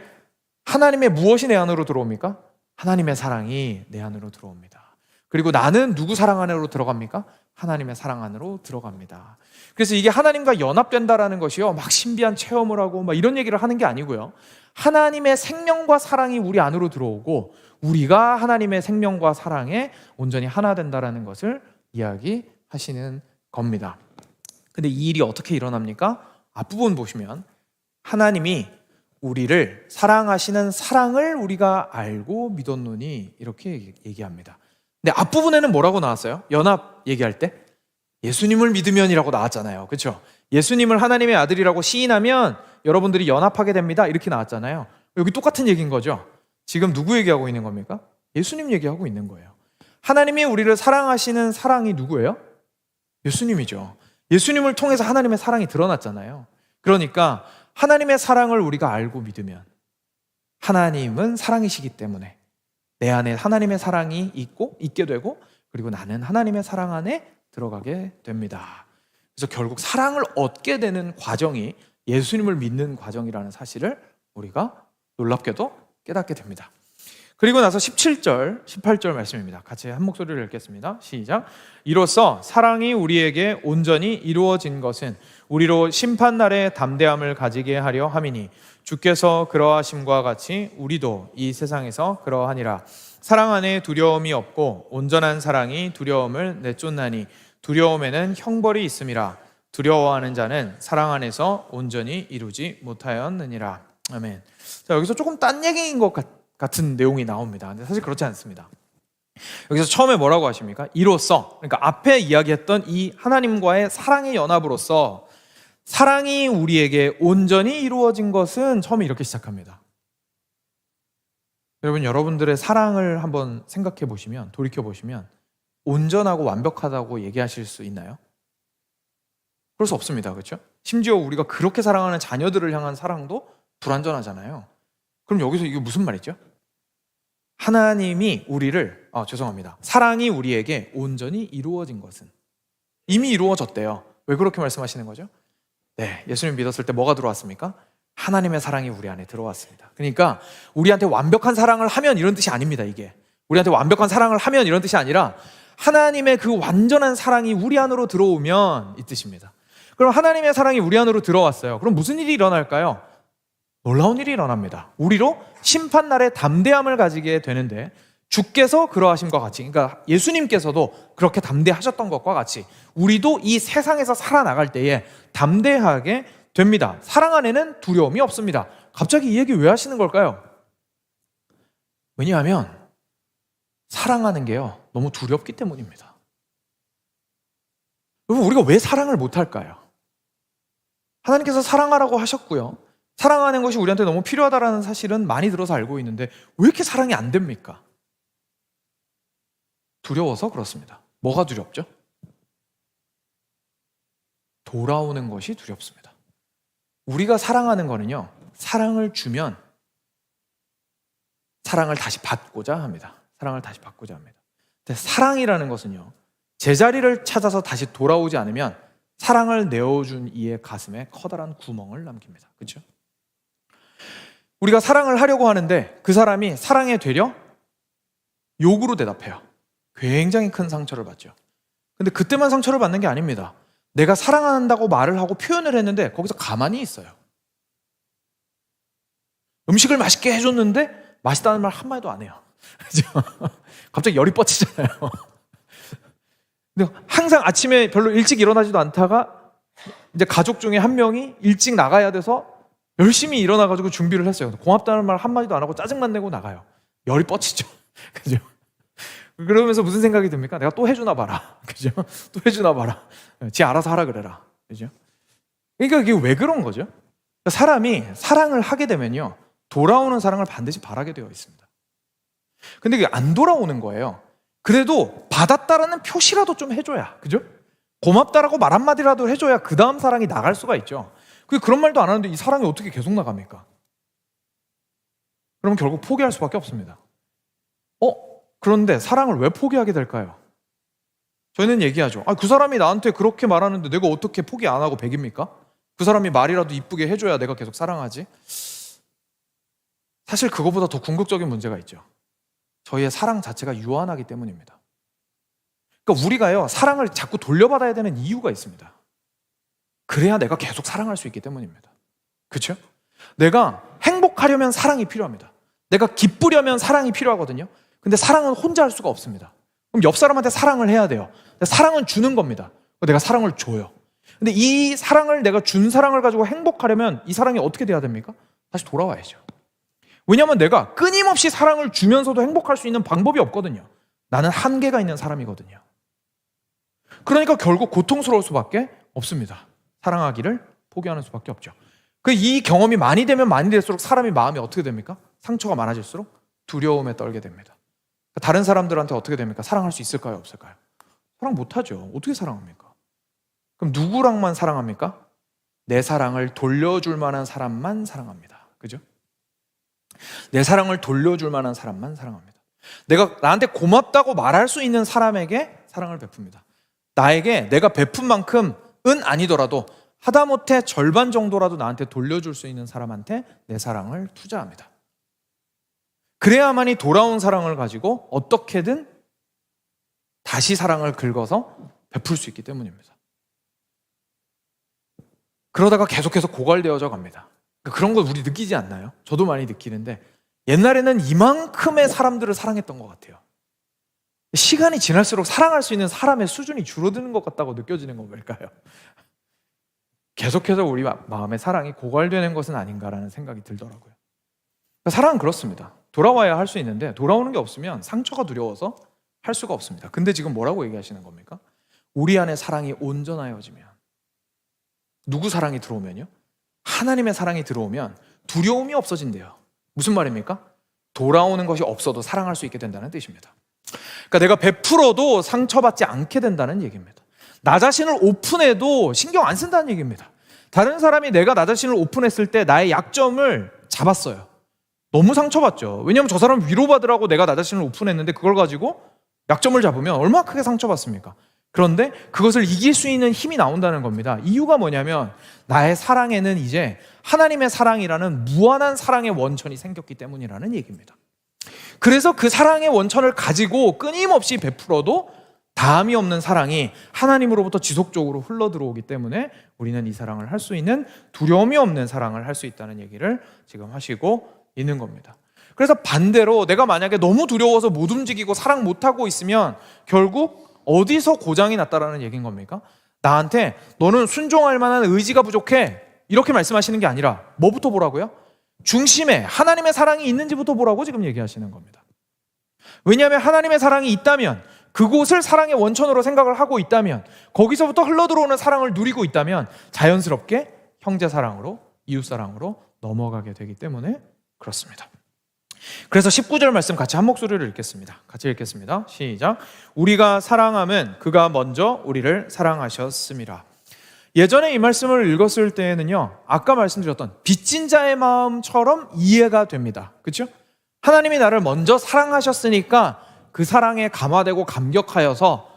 하나님의 무엇이 내 안으로 들어옵니까? 하나님의 사랑이 내 안으로 들어옵니다. 그리고 나는 누구 사랑 안으로 들어갑니까? 하나님의 사랑 안으로 들어갑니다. 그래서 이게 하나님과 연합된다라는 것이요, 막 신비한 체험을 하고 막 이런 얘기를 하는 게 아니고요, 하나님의 생명과 사랑이 우리 안으로 들어오고 우리가 하나님의 생명과 사랑에 온전히 하나 된다라는 것을 이야기하시는 겁니다. 근데 이 일이 어떻게 일어납니까? 앞부분 보시면 하나님이 우리를 사랑하시는 사랑을 우리가 알고 믿었노니 이렇게 얘기합니다. 근데 앞부분에는 뭐라고 나왔어요? 연합 얘기할 때? 예수님을 믿으면이라고 나왔잖아요. 그렇죠? 예수님을 하나님의 아들이라고 시인하면 여러분들이 연합하게 됩니다. 이렇게 나왔잖아요. 여기 똑같은 얘기인 거죠. 지금 누구 얘기하고 있는 겁니까? 예수님 얘기하고 있는 거예요. 하나님이 우리를 사랑하시는 사랑이 누구예요? 예수님이죠. 예수님을 통해서 하나님의 사랑이 드러났잖아요. 그러니까 하나님의 사랑을 우리가 알고 믿으면 하나님은 사랑이시기 때문에 내 안에 하나님의 사랑이 있게 되고 그리고 나는 하나님의 사랑 안에 들어가게 됩니다. 그래서 결국 사랑을 얻게 되는 과정이 예수님을 믿는 과정이라는 사실을 우리가 놀랍게도 깨닫게 됩니다. 그리고 나서 17절, 18절 말씀입니다. 같이 한 목소리를 읽겠습니다. 시작. 이로써 사랑이 우리에게 온전히 이루어진 것은 우리로 심판날에 담대함을 가지게 하려 함이니 주께서 그러하심과 같이 우리도 이 세상에서 그러하니라. 사랑 안에 두려움이 없고 온전한 사랑이 두려움을 내쫓나니 두려움에는 형벌이 있음이라. 두려워하는 자는 사랑 안에서 온전히 이루지 못하였느니라. 아멘. 자, 여기서 조금 딴 얘기인 것 같은 내용이 나옵니다. 근데 사실 그렇지 않습니다. 여기서 처음에 뭐라고 하십니까? 이로써, 그러니까 앞에 이야기했던 이 하나님과의 사랑의 연합으로서 사랑이 우리에게 온전히 이루어진 것은 처음에 이렇게 시작합니다. 여러분들의 사랑을 한번 생각해 보시면, 돌이켜 보시면 온전하고 완벽하다고 얘기하실 수 있나요? 그럴 수 없습니다. 그렇죠? 심지어 우리가 그렇게 사랑하는 자녀들을 향한 사랑도 불완전하잖아요. 그럼 여기서 이게 무슨 말이죠? 하나님이 우리를, 사랑이 우리에게 온전히 이루어진 것은 이미 이루어졌대요. 왜 그렇게 말씀하시는 거죠? 네, 예수님 믿었을 때 뭐가 들어왔습니까? 하나님의 사랑이 우리 안에 들어왔습니다. 그러니까 우리한테 완벽한 사랑을 하면 이런 뜻이 아닙니다. 이게 우리한테 완벽한 사랑을 하면 이런 뜻이 아니라 하나님의 그 완전한 사랑이 우리 안으로 들어오면 이 뜻입니다. 그럼 하나님의 사랑이 우리 안으로 들어왔어요. 그럼 무슨 일이 일어날까요? 놀라운 일이 일어납니다. 우리로 심판날에 담대함을 가지게 되는데 주께서 그러하심과 같이, 그러니까 예수님께서도 그렇게 담대하셨던 것과 같이 우리도 이 세상에서 살아나갈 때에 담대하게 됩니다. 사랑 안에는 두려움이 없습니다. 갑자기 이 얘기 왜 하시는 걸까요? 왜냐하면 사랑하는 게요, 너무 두렵기 때문입니다. 여러분, 우리가 왜 사랑을 못할까요? 하나님께서 사랑하라고 하셨고요, 사랑하는 것이 우리한테 너무 필요하다는 사실은 많이 들어서 알고 있는데 왜 이렇게 사랑이 안 됩니까? 두려워서 그렇습니다. 뭐가 두렵죠? 돌아오는 것이 두렵습니다. 우리가 사랑하는 거는요, 사랑을 주면 사랑을 다시 받고자 합니다. 사랑을 다시 받고자 합니다. 근데 사랑이라는 것은요, 제자리를 찾아서 다시 돌아오지 않으면 사랑을 내어준 이의 가슴에 커다란 구멍을 남깁니다. 그렇죠? 우리가 사랑을 하려고 하는데 그 사람이 사랑에 되려 욕으로 대답해요. 굉장히 큰 상처를 받죠. 근데 그때만 상처를 받는 게 아닙니다. 내가 사랑한다고 말을 하고 표현을 했는데 거기서 가만히 있어요. 음식을 맛있게 해줬는데 맛있다는 말 한마디도 안 해요. 갑자기 열이 뻗치잖아요. 근데 항상 아침에 별로 일찍 일어나지도 않다가 이제 가족 중에 한 명이 일찍 나가야 돼서 열심히 일어나가지고 준비를 했어요. 고맙다는 말 한마디도 안 하고 짜증만 내고 나가요. 열이 뻗치죠. 그죠? 그러면서 무슨 생각이 듭니까? 내가 또 해주나 봐라. 그죠? 또 해주나 봐라. 지 알아서 하라 그래라. 그죠? 그러니까 이게 왜 그런 거죠? 사람이 사랑을 하게 되면요, 돌아오는 사랑을 반드시 바라게 되어 있습니다. 근데 이게 안 돌아오는 거예요. 그래도 받았다라는 표시라도 좀 해줘야, 그죠? 고맙다라고 말 한마디라도 해줘야 그 다음 사랑이 나갈 수가 있죠. 그런 말도 안 하는데 이 사랑이 어떻게 계속 나갑니까? 그러면 결국 포기할 수밖에 없습니다. 그런데 사랑을 왜 포기하게 될까요? 저희는 얘기하죠. 그 사람이 나한테 그렇게 말하는데 내가 어떻게 포기 안 하고 백입니까? 그 사람이 말이라도 이쁘게 해줘야 내가 계속 사랑하지. 사실 그거보다 더 궁극적인 문제가 있죠. 저희의 사랑 자체가 유한하기 때문입니다. 그러니까 우리가요, 사랑을 자꾸 돌려받아야 되는 이유가 있습니다. 그래야 내가 계속 사랑할 수 있기 때문입니다. 그렇죠? 내가 행복하려면 사랑이 필요합니다. 내가 기쁘려면 사랑이 필요하거든요. 근데 사랑은 혼자 할 수가 없습니다. 그럼 옆 사람한테 사랑을 해야 돼요. 사랑은 주는 겁니다. 내가 사랑을 줘요. 근데 이 사랑을, 내가 준 사랑을 가지고 행복하려면 이 사랑이 어떻게 돼야 됩니까? 다시 돌아와야죠. 왜냐하면 내가 끊임없이 사랑을 주면서도 행복할 수 있는 방법이 없거든요. 나는 한계가 있는 사람이거든요. 그러니까 결국 고통스러울 수밖에 없습니다. 사랑하기를 포기하는 수밖에 없죠. 이 경험이 많이 되면 많이 될수록 사람이 마음이 어떻게 됩니까? 상처가 많아질수록 두려움에 떨게 됩니다. 다른 사람들한테 어떻게 됩니까? 사랑할 수 있을까요? 없을까요? 사랑 못하죠. 어떻게 사랑합니까? 그럼 누구랑만 사랑합니까? 내 사랑을 돌려줄 만한 사람만 사랑합니다. 그죠? 내 사랑을 돌려줄 만한 사람만 사랑합니다. 내가 나한테 고맙다고 말할 수 있는 사람에게 사랑을 베풉니다. 나에게 내가 베푼 만큼은 아니더라도 하다못해 절반 정도라도 나한테 돌려줄 수 있는 사람한테 내 사랑을 투자합니다. 그래야만이 돌아온 사랑을 가지고 어떻게든 다시 사랑을 긁어서 베풀 수 있기 때문입니다. 그러다가 계속해서 고갈되어져 갑니다. 그런 걸 우리 느끼지 않나요? 저도 많이 느끼는데 옛날에는 이만큼의 사람들을 사랑했던 것 같아요. 시간이 지날수록 사랑할 수 있는 사람의 수준이 줄어드는 것 같다고 느껴지는 건 왜일까요? 계속해서 우리 마음의 사랑이 고갈되는 것은 아닌가라는 생각이 들더라고요. 사랑은 그렇습니다. 돌아와야 할 수 있는데 돌아오는 게 없으면 상처가 두려워서 할 수가 없습니다. 근데 지금 뭐라고 얘기하시는 겁니까? 우리 안에 사랑이 온전하여지면, 누구 사랑이 들어오면요? 하나님의 사랑이 들어오면 두려움이 없어진대요. 무슨 말입니까? 돌아오는 것이 없어도 사랑할 수 있게 된다는 뜻입니다. 그러니까 내가 베풀어도 상처받지 않게 된다는 얘기입니다. 나 자신을 오픈해도 신경 안 쓴다는 얘기입니다. 다른 사람이 내가 나 자신을 오픈했을 때 나의 약점을 잡았어요. 너무 상처받죠. 왜냐하면 저 사람 위로받으라고 내가 나 자신을 오픈했는데 그걸 가지고 약점을 잡으면 얼마나 크게 상처받습니까? 그런데 그것을 이길 수 있는 힘이 나온다는 겁니다. 이유가 뭐냐면 나의 사랑에는 이제 하나님의 사랑이라는 무한한 사랑의 원천이 생겼기 때문이라는 얘기입니다. 그래서 그 사랑의 원천을 가지고 끊임없이 베풀어도 다함이 없는 사랑이 하나님으로부터 지속적으로 흘러들어오기 때문에 우리는 이 사랑을 할 수 있는, 두려움이 없는 사랑을 할 수 있다는 얘기를 지금 하시고 있는 겁니다. 그래서 반대로 내가 만약에 너무 두려워서 못 움직이고 사랑 못하고 있으면 결국 어디서 고장이 났다라는 얘기인 겁니까? 나한테 너는 순종할 만한 의지가 부족해, 이렇게 말씀하시는 게 아니라 뭐부터 보라고요? 중심에 하나님의 사랑이 있는지부터 보라고 지금 얘기하시는 겁니다. 왜냐하면 하나님의 사랑이 있다면, 그곳을 사랑의 원천으로 생각을 하고 있다면, 거기서부터 흘러들어오는 사랑을 누리고 있다면 자연스럽게 형제 사랑으로, 이웃 사랑으로 넘어가게 되기 때문에 그렇습니다. 그래서 19절 말씀 같이 한 목소리를 읽겠습니다. 같이 읽겠습니다. 시작. 우리가 사랑함은 그가 먼저 우리를 사랑하셨음이라. 예전에 이 말씀을 읽었을 때에는요, 아까 말씀드렸던 빚진 자의 마음처럼 이해가 됩니다. 그렇죠? 하나님이 나를 먼저 사랑하셨으니까 그 사랑에 감화되고 감격하여서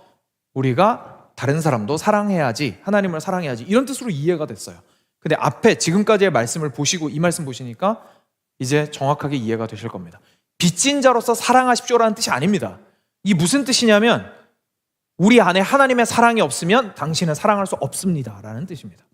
우리가 다른 사람도 사랑해야지, 하나님을 사랑해야지, 이런 뜻으로 이해가 됐어요. 근데 앞에 지금까지의 말씀을 보시고 이 말씀 보시니까 이제 정확하게 이해가 되실 겁니다. 빚진 자로서 사랑하십시오라는 뜻이 아닙니다. 이게 무슨 뜻이냐면 우리 안에 하나님의 사랑이 없으면 당신은 사랑할 수 없습니다 라는 뜻입니다.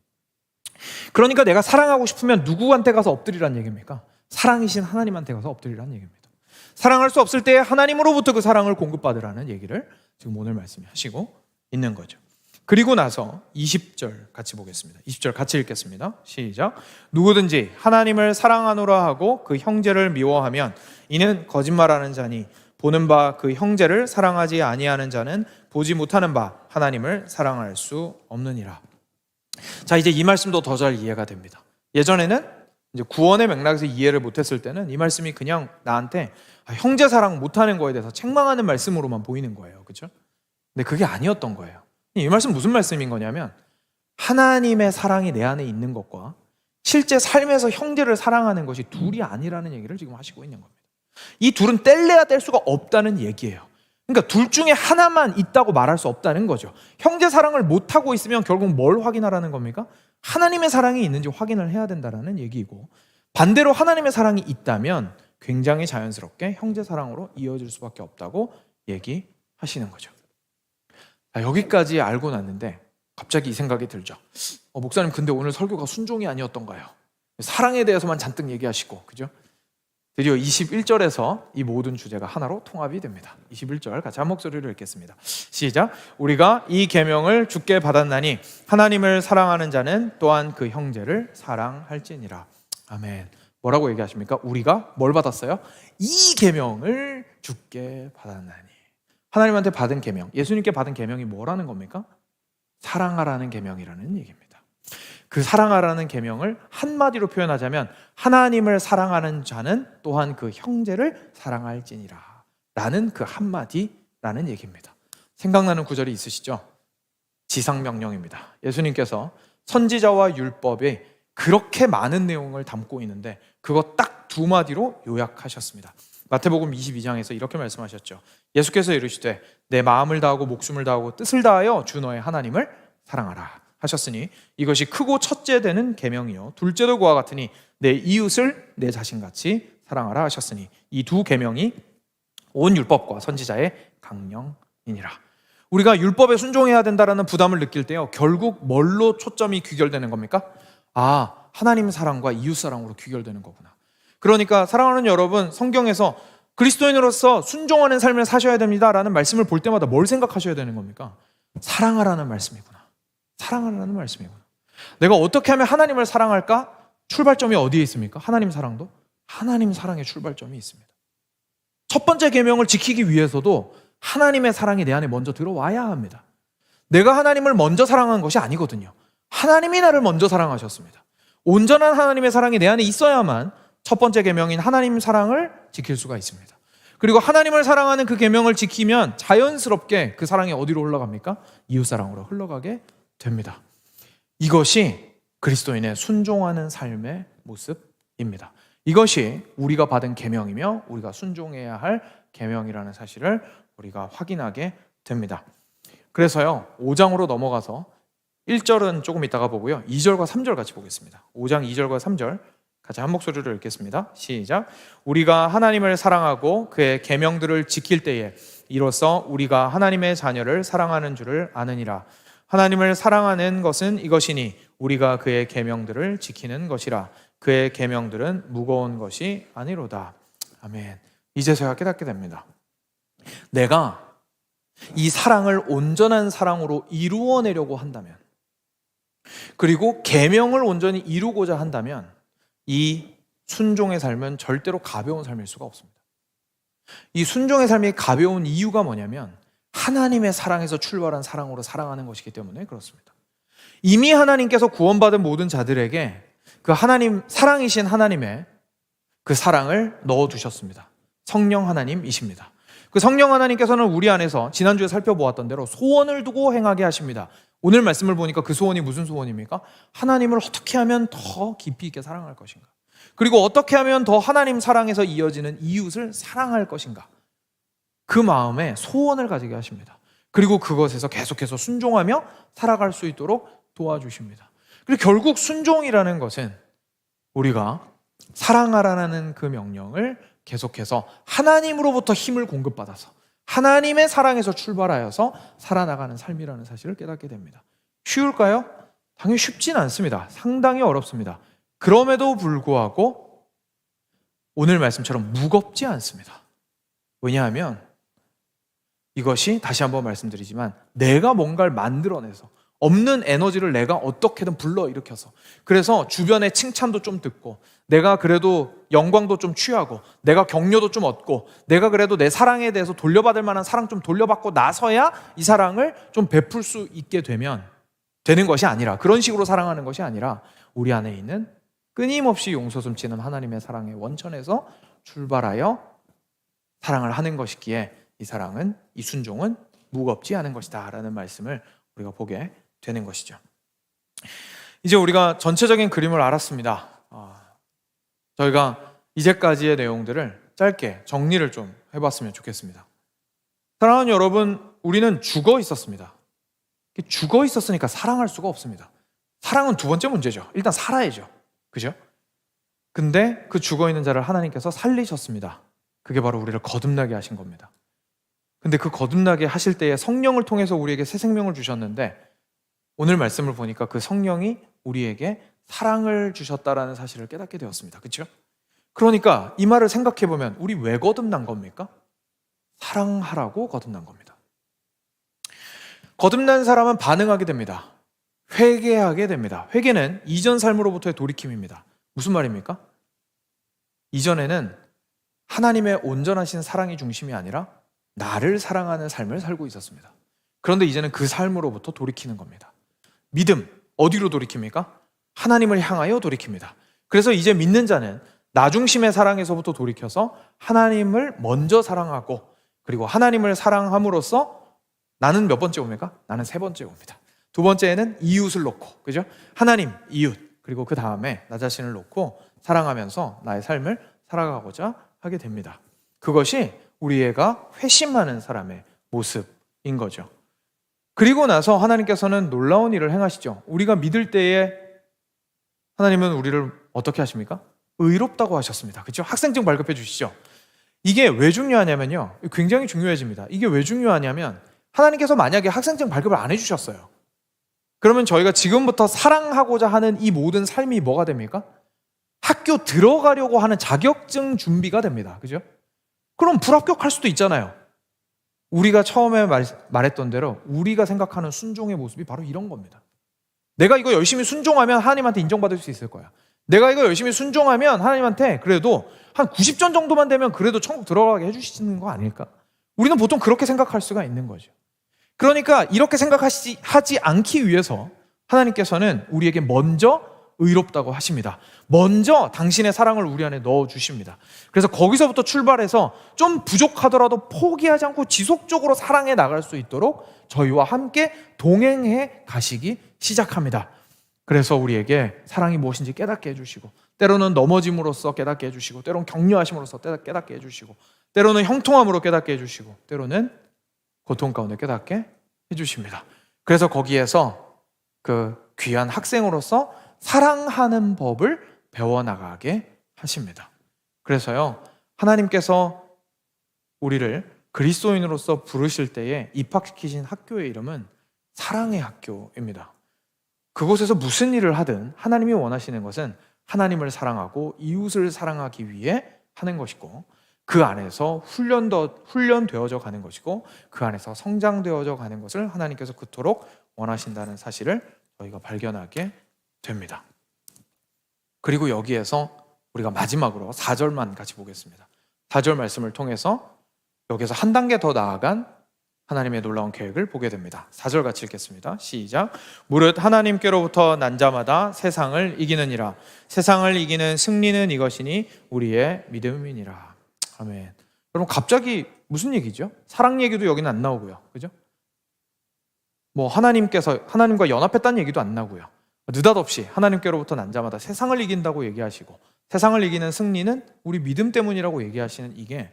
그러니까 내가 사랑하고 싶으면 누구한테 가서 엎드리라는 얘기입니까? 사랑이신 하나님한테 가서 엎드리라는 얘기입니다. 사랑할 수 없을 때 하나님으로부터 그 사랑을 공급받으라는 얘기를 지금 오늘 말씀에 하시고 있는 거죠. 그리고 나서 20절 같이 보겠습니다. 20절 같이 읽겠습니다. 시작. 누구든지 하나님을 사랑하노라 하고 그 형제를 미워하면 이는 거짓말하는 자니 보는 바 그 형제를 사랑하지 아니하는 자는 보지 못하는 바 하나님을 사랑할 수 없느니라. 자, 이제 이 말씀도 더 잘 이해가 됩니다. 예전에는 이제 구원의 맥락에서 이해를 못했을 때는 이 말씀이 그냥 나한테 형제 사랑 못하는 거에 대해서 책망하는 말씀으로만 보이는 거예요. 그렇죠? 근데 그게 아니었던 거예요. 이 말씀 무슨 말씀인 거냐면 하나님의 사랑이 내 안에 있는 것과 실제 삶에서 형제를 사랑하는 것이 둘이 아니라는 얘기를 지금 하시고 있는 겁니다. 이 둘은 뗄래야 뗄 수가 없다는 얘기예요. 그러니까 둘 중에 하나만 있다고 말할 수 없다는 거죠. 형제 사랑을 못하고 있으면 결국 뭘 확인하라는 겁니까? 하나님의 사랑이 있는지 확인을 해야 된다는 얘기이고, 반대로 하나님의 사랑이 있다면 굉장히 자연스럽게 형제 사랑으로 이어질 수밖에 없다고 얘기하시는 거죠. 여기까지 알고 났는데 갑자기 이 생각이 들죠. 목사님, 근데 오늘 설교가 순종이 아니었던가요? 사랑에 대해서만 잔뜩 얘기하시고, 그죠? 드디어 21절에서 이 모든 주제가 하나로 통합이 됩니다. 21절 같이 한 목소리를 읽겠습니다. 시작. 우리가 이 계명을 주께 받았나니 하나님을 사랑하는 자는 또한 그 형제를 사랑할지니라. 아멘. 뭐라고 얘기하십니까? 우리가 뭘 받았어요? 이 계명을 주께 받았나니. 하나님한테 받은 계명, 예수님께 받은 계명이 뭐라는 겁니까? 사랑하라는 계명이라는 얘기입니다. 그 사랑하라는 계명을 한마디로 표현하자면 하나님을 사랑하는 자는 또한 그 형제를 사랑할지니라 라는 그 한마디라는 얘기입니다. 생각나는 구절이 있으시죠? 지상명령입니다. 예수님께서 선지자와 율법에 그렇게 많은 내용을 담고 있는데 그거 딱 두 마디로 요약하셨습니다. 마태복음 22장에서 이렇게 말씀하셨죠. 예수께서 이르시되 내 마음을 다하고 목숨을 다하고 뜻을 다하여 주 너의 하나님을 사랑하라 하셨으니 이것이 크고 첫째 되는 계명이요 둘째도 그와 같으니 내 이웃을 내 자신같이 사랑하라 하셨으니 이 두 계명이 온 율법과 선지자의 강령이니라. 우리가 율법에 순종해야 된다라는 부담을 느낄 때요, 결국 뭘로 초점이 귀결되는 겁니까? 하나님 사랑과 이웃 사랑으로 귀결되는 거구나. 그러니까 사랑하는 여러분, 성경에서 그리스도인으로서 순종하는 삶을 사셔야 됩니다라는 말씀을 볼 때마다 뭘 생각하셔야 되는 겁니까? 사랑하라는 말씀이구나. 사랑하라는 말씀이구나. 내가 어떻게 하면 하나님을 사랑할까? 출발점이 어디에 있습니까? 하나님 사랑도 하나님 사랑의 출발점이 있습니다. 첫 번째 계명을 지키기 위해서도 하나님의 사랑이 내 안에 먼저 들어와야 합니다. 내가 하나님을 먼저 사랑한 것이 아니거든요. 하나님이 나를 먼저 사랑하셨습니다. 온전한 하나님의 사랑이 내 안에 있어야만 첫 번째 계명인 하나님 사랑을 지킬 수가 있습니다. 그리고 하나님을 사랑하는 그 계명을 지키면 자연스럽게 그 사랑이 어디로 흘러갑니까? 이웃 사랑으로 흘러가게 됩니다. 이것이 그리스도인의 순종하는 삶의 모습입니다. 이것이 우리가 받은 계명이며 우리가 순종해야 할 계명이라는 사실을 우리가 확인하게 됩니다. 그래서요, 5장으로 넘어가서 1절은 조금 이따가 보고요, 2절과 3절 같이 보겠습니다. 5장 2절과 3절 같이 한 목소리로 읽겠습니다. 시작. 우리가 하나님을 사랑하고 그의 계명들을 지킬 때에 이로써 우리가 하나님의 자녀를 사랑하는 줄을 아느니라. 하나님을 사랑하는 것은 이것이니 우리가 그의 계명들을 지키는 것이라. 그의 계명들은 무거운 것이 아니로다. 아멘. 이제서야 깨닫게 됩니다. 내가 이 사랑을 온전한 사랑으로 이루어내려고 한다면, 그리고 계명을 온전히 이루고자 한다면 이 순종의 삶은 절대로 가벼운 삶일 수가 없습니다. 이 순종의 삶이 가벼운 이유가 뭐냐면 하나님의 사랑에서 출발한 사랑으로 사랑하는 것이기 때문에 그렇습니다. 이미 하나님께서 구원받은 모든 자들에게 그 하나님, 사랑이신 하나님의 그 사랑을 넣어두셨습니다. 성령 하나님이십니다. 그 성령 하나님께서는 우리 안에서 지난주에 살펴보았던 대로 소원을 두고 행하게 하십니다. 오늘 말씀을 보니까 그 소원이 무슨 소원입니까? 하나님을 어떻게 하면 더 깊이 있게 사랑할 것인가? 그리고 어떻게 하면 더 하나님 사랑에서 이어지는 이웃을 사랑할 것인가? 그 마음에 소원을 가지게 하십니다. 그리고 그것에서 계속해서 순종하며 살아갈 수 있도록 도와주십니다. 그리고 결국 순종이라는 것은 우리가 사랑하라는 그 명령을 계속해서 하나님으로부터 힘을 공급받아서 하나님의 사랑에서 출발하여서 살아나가는 삶이라는 사실을 깨닫게 됩니다. 쉬울까요? 당연히 쉽진 않습니다. 상당히 어렵습니다. 그럼에도 불구하고 오늘 말씀처럼 무겁지 않습니다. 왜냐하면 이것이 다시 한번 말씀드리지만 내가 뭔가를 만들어내서 없는 에너지를 내가 어떻게든 불러일으켜서, 그래서 주변의 칭찬도 좀 듣고 내가 그래도 영광도 좀 취하고 내가 격려도 좀 얻고 내가 그래도 내 사랑에 대해서 돌려받을 만한 사랑 좀 돌려받고 나서야 이 사랑을 좀 베풀 수 있게 되는 것이 아니라, 그런 식으로 사랑하는 것이 아니라 우리 안에 있는 끊임없이 용서 숨치는 하나님의 사랑의 원천에서 출발하여 사랑을 하는 것이기에 이 사랑은, 이 순종은 무겁지 않은 것이다 라는 말씀을 우리가 보게 되는 것이죠. 이제 우리가 전체적인 그림을 알았습니다. 저희가 이제까지의 내용들을 짧게 정리를 좀 해봤으면 좋겠습니다. 사랑하는 여러분, 우리는 죽어 있었습니다. 죽어 있었으니까 사랑할 수가 없습니다. 사랑은 두 번째 문제죠. 일단 살아야죠. 그죠? 근데 그 죽어 있는 자를 하나님께서 살리셨습니다. 그게 바로 우리를 거듭나게 하신 겁니다. 근데 그 거듭나게 하실 때에 성령을 통해서 우리에게 새 생명을 주셨는데, 오늘 말씀을 보니까 그 성령이 우리에게 사랑을 주셨다라는 사실을 깨닫게 되었습니다. 그렇죠? 그러니까 이 말을 생각해 보면 우리 왜 거듭난 겁니까? 사랑하라고 거듭난 겁니다. 거듭난 사람은 반응하게 됩니다. 회개하게 됩니다. 회개는 이전 삶으로부터의 돌이킴입니다. 무슨 말입니까? 이전에는 하나님의 온전하신 사랑이 중심이 아니라 나를 사랑하는 삶을 살고 있었습니다. 그런데 이제는 그 삶으로부터 돌이키는 겁니다. 믿음, 어디로 돌이킵니까? 하나님을 향하여 돌이킵니다. 그래서 이제 믿는 자는 나 중심의 사랑에서부터 돌이켜서 하나님을 먼저 사랑하고, 그리고 하나님을 사랑함으로써 나는 몇 번째 옵니까? 나는 세 번째 옵니다. 두 번째는 이웃을 놓고, 그죠? 하나님, 이웃, 그리고 그 다음에 나 자신을 놓고 사랑하면서 나의 삶을 살아가고자 하게 됩니다. 그것이 우리가 회심하는 사람의 모습인 거죠. 그리고 나서 하나님께서는 놀라운 일을 행하시죠. 우리가 믿을 때에 하나님은 우리를 어떻게 하십니까? 의롭다고 하셨습니다. 그렇죠? 학생증 발급해 주시죠. 이게 왜 중요하냐면요, 굉장히 중요해집니다. 이게 왜 중요하냐면 하나님께서 만약에 학생증 발급을 안 해주셨어요, 그러면 저희가 지금부터 사랑하고자 하는 이 모든 삶이 뭐가 됩니까? 학교 들어가려고 하는 자격증 준비가 됩니다. 그죠? 그럼 불합격할 수도 있잖아요. 우리가 처음에 말했던 대로 우리가 생각하는 순종의 모습이 바로 이런 겁니다. 내가 이거 열심히 순종하면 하나님한테 인정받을 수 있을 거야. 내가 이거 열심히 순종하면 하나님한테 그래도 한 90점 정도만 되면 그래도 천국 들어가게 해주시는 거 아닐까? 우리는 보통 그렇게 생각할 수가 있는 거죠. 그러니까 이렇게 생각하지 않기 위해서 하나님께서는 우리에게 먼저 의롭다고 하십니다. 먼저 당신의 사랑을 우리 안에 넣어주십니다. 그래서 거기서부터 출발해서 좀 부족하더라도 포기하지 않고 지속적으로 사랑해 나갈 수 있도록 저희와 함께 동행해 가시기 시작합니다. 그래서 우리에게 사랑이 무엇인지 깨닫게 해주시고, 때로는 넘어짐으로써 깨닫게 해주시고, 때로는 격려하심으로써 깨닫게 해주시고, 때로는 형통함으로 깨닫게 해주시고, 때로는 고통 가운데 깨닫게 해주십니다. 그래서 거기에서 그 귀한 학생으로서 사랑하는 법을 배워나가게 하십니다. 그래서요, 하나님께서 우리를 그리스도인으로서 부르실 때에 입학시키신 학교의 이름은 사랑의 학교입니다. 그곳에서 무슨 일을 하든 하나님이 원하시는 것은 하나님을 사랑하고 이웃을 사랑하기 위해 하는 것이고, 그 안에서 훈련되어져 가는 것이고, 그 안에서 성장되어져 가는 것을 하나님께서 그토록 원하신다는 사실을 저희가 발견하게 됩니다. 그리고 여기에서 우리가 마지막으로 4절만 같이 보겠습니다. 4절 말씀을 통해서 여기서 한 단계 더 나아간 하나님의 놀라운 계획을 보게 됩니다. 4절 같이 읽겠습니다. 시작. 무릇 하나님께로부터 난 자마다 세상을 이기느니라. 세상을 이기는 승리는 이것이니 우리의 믿음이니라. 아멘. 여러분, 갑자기 무슨 얘기죠? 사랑 얘기도 여기는 안 나오고요, 그죠? 뭐 하나님과 연합했다는 얘기도 안 나고요. 느닷없이 하나님께로부터 난 자마다 세상을 이긴다고 얘기하시고, 세상을 이기는 승리는 우리 믿음 때문이라고 얘기하시는 이게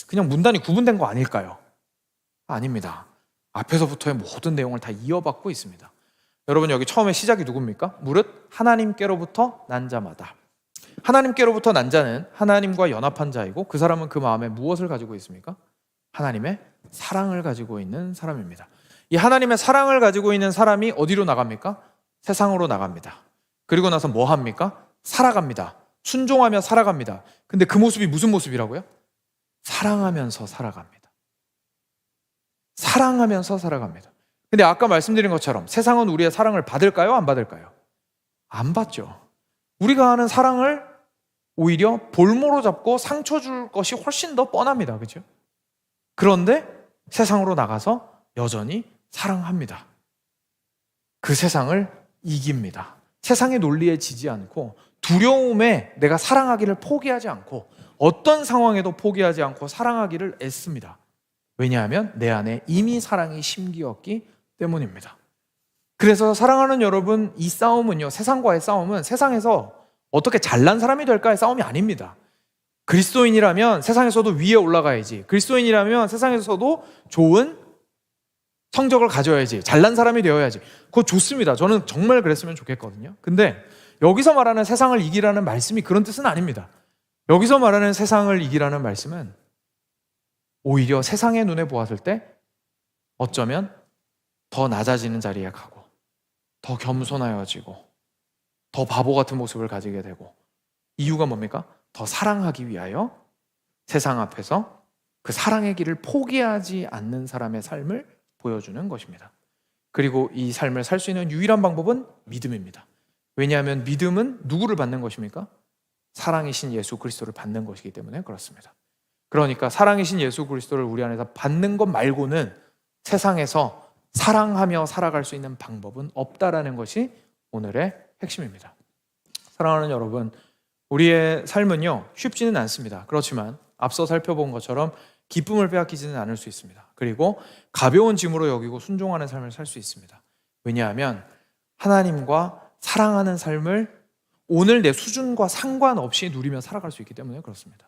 그냥 문단이 구분된 거 아닐까요? 아닙니다. 앞에서부터의 모든 내용을 다 이어받고 있습니다. 여러분, 여기 처음에 시작이 누굽니까? 무릇 하나님께로부터 난 자마다. 하나님께로부터 난 자는 하나님과 연합한 자이고, 그 사람은 그 마음에 무엇을 가지고 있습니까? 하나님의 사랑을 가지고 있는 사람입니다. 이 하나님의 사랑을 가지고 있는 사람이 어디로 나갑니까? 세상으로 나갑니다. 그리고 나서 뭐 합니까? 살아갑니다. 순종하며 살아갑니다. 근데 그 모습이 무슨 모습이라고요? 사랑하면서 살아갑니다. 사랑하면서 살아갑니다. 근데 아까 말씀드린 것처럼 세상은 우리의 사랑을 받을까요? 안 받을까요? 안 받죠. 우리가 하는 사랑을 오히려 볼모로 잡고 상처 줄 것이 훨씬 더 뻔합니다. 그렇죠? 그런데 세상으로 나가서 여전히 사랑합니다. 그 세상을 이깁니다. 세상의 논리에 지지 않고, 두려움에 내가 사랑하기를 포기하지 않고, 어떤 상황에도 포기하지 않고 사랑하기를 애씁니다. 왜냐하면 내 안에 이미 사랑이 심기었기 때문입니다. 그래서 사랑하는 여러분, 이 싸움은요, 세상과의 싸움은 세상에서 어떻게 잘난 사람이 될까의 싸움이 아닙니다. 그리스도인이라면 세상에서도 위에 올라가야지, 그리스도인이라면 세상에서도 좋은 성적을 가져야지, 잘난 사람이 되어야지. 그거 좋습니다. 저는 정말 그랬으면 좋겠거든요. 근데 여기서 말하는 세상을 이기라는 말씀이 그런 뜻은 아닙니다. 여기서 말하는 세상을 이기라는 말씀은 오히려 세상의 눈에 보았을 때 어쩌면 더 낮아지는 자리에 가고, 더 겸손하여지고, 더 바보 같은 모습을 가지게 되고, 이유가 뭡니까? 더 사랑하기 위하여 세상 앞에서 그 사랑의 길을 포기하지 않는 사람의 삶을 보여주는 것입니다. 그리고 이 삶을 살 수 있는 유일한 방법은 믿음입니다. 왜냐하면 믿음은 누구를 받는 것입니까? 사랑이신 예수 그리스도를 받는 것이기 때문에 그렇습니다. 그러니까 사랑이신 예수 그리스도를 우리 안에서 받는 것 말고는 세상에서 사랑하며 살아갈 수 있는 방법은 없다라는 것이 오늘의 핵심입니다. 사랑하는 여러분, 우리의 삶은요 쉽지는 않습니다. 그렇지만 앞서 살펴본 것처럼 기쁨을 빼앗기지는 않을 수 있습니다. 그리고 가벼운 짐으로 여기고 순종하는 삶을 살 수 있습니다. 왜냐하면 하나님과 사랑하는 삶을 오늘 내 수준과 상관없이 누리며 살아갈 수 있기 때문에 그렇습니다.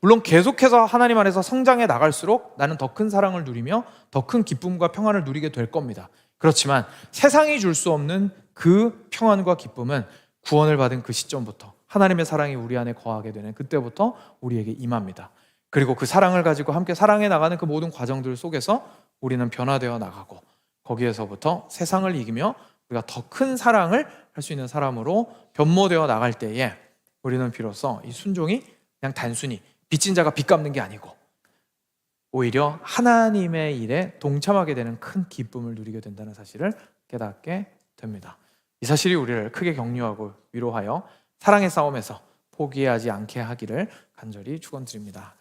물론 계속해서 하나님 안에서 성장해 나갈수록 나는 더 큰 사랑을 누리며 더 큰 기쁨과 평안을 누리게 될 겁니다. 그렇지만 세상이 줄 수 없는 그 평안과 기쁨은 구원을 받은 그 시점부터 하나님의 사랑이 우리 안에 거하게 되는 그때부터 우리에게 임합니다. 그리고 그 사랑을 가지고 함께 사랑해 나가는 그 모든 과정들 속에서 우리는 변화되어 나가고 거기에서부터 세상을 이기며 우리가 더 큰 사랑을 할 수 있는 사람으로 변모되어 나갈 때에 우리는 비로소 이 순종이 그냥 단순히 빚진 자가 빚 갚는 게 아니고 오히려 하나님의 일에 동참하게 되는 큰 기쁨을 누리게 된다는 사실을 깨닫게 됩니다. 이 사실이 우리를 크게 격려하고 위로하여 사랑의 싸움에서 포기하지 않게 하기를 간절히 축원드립니다.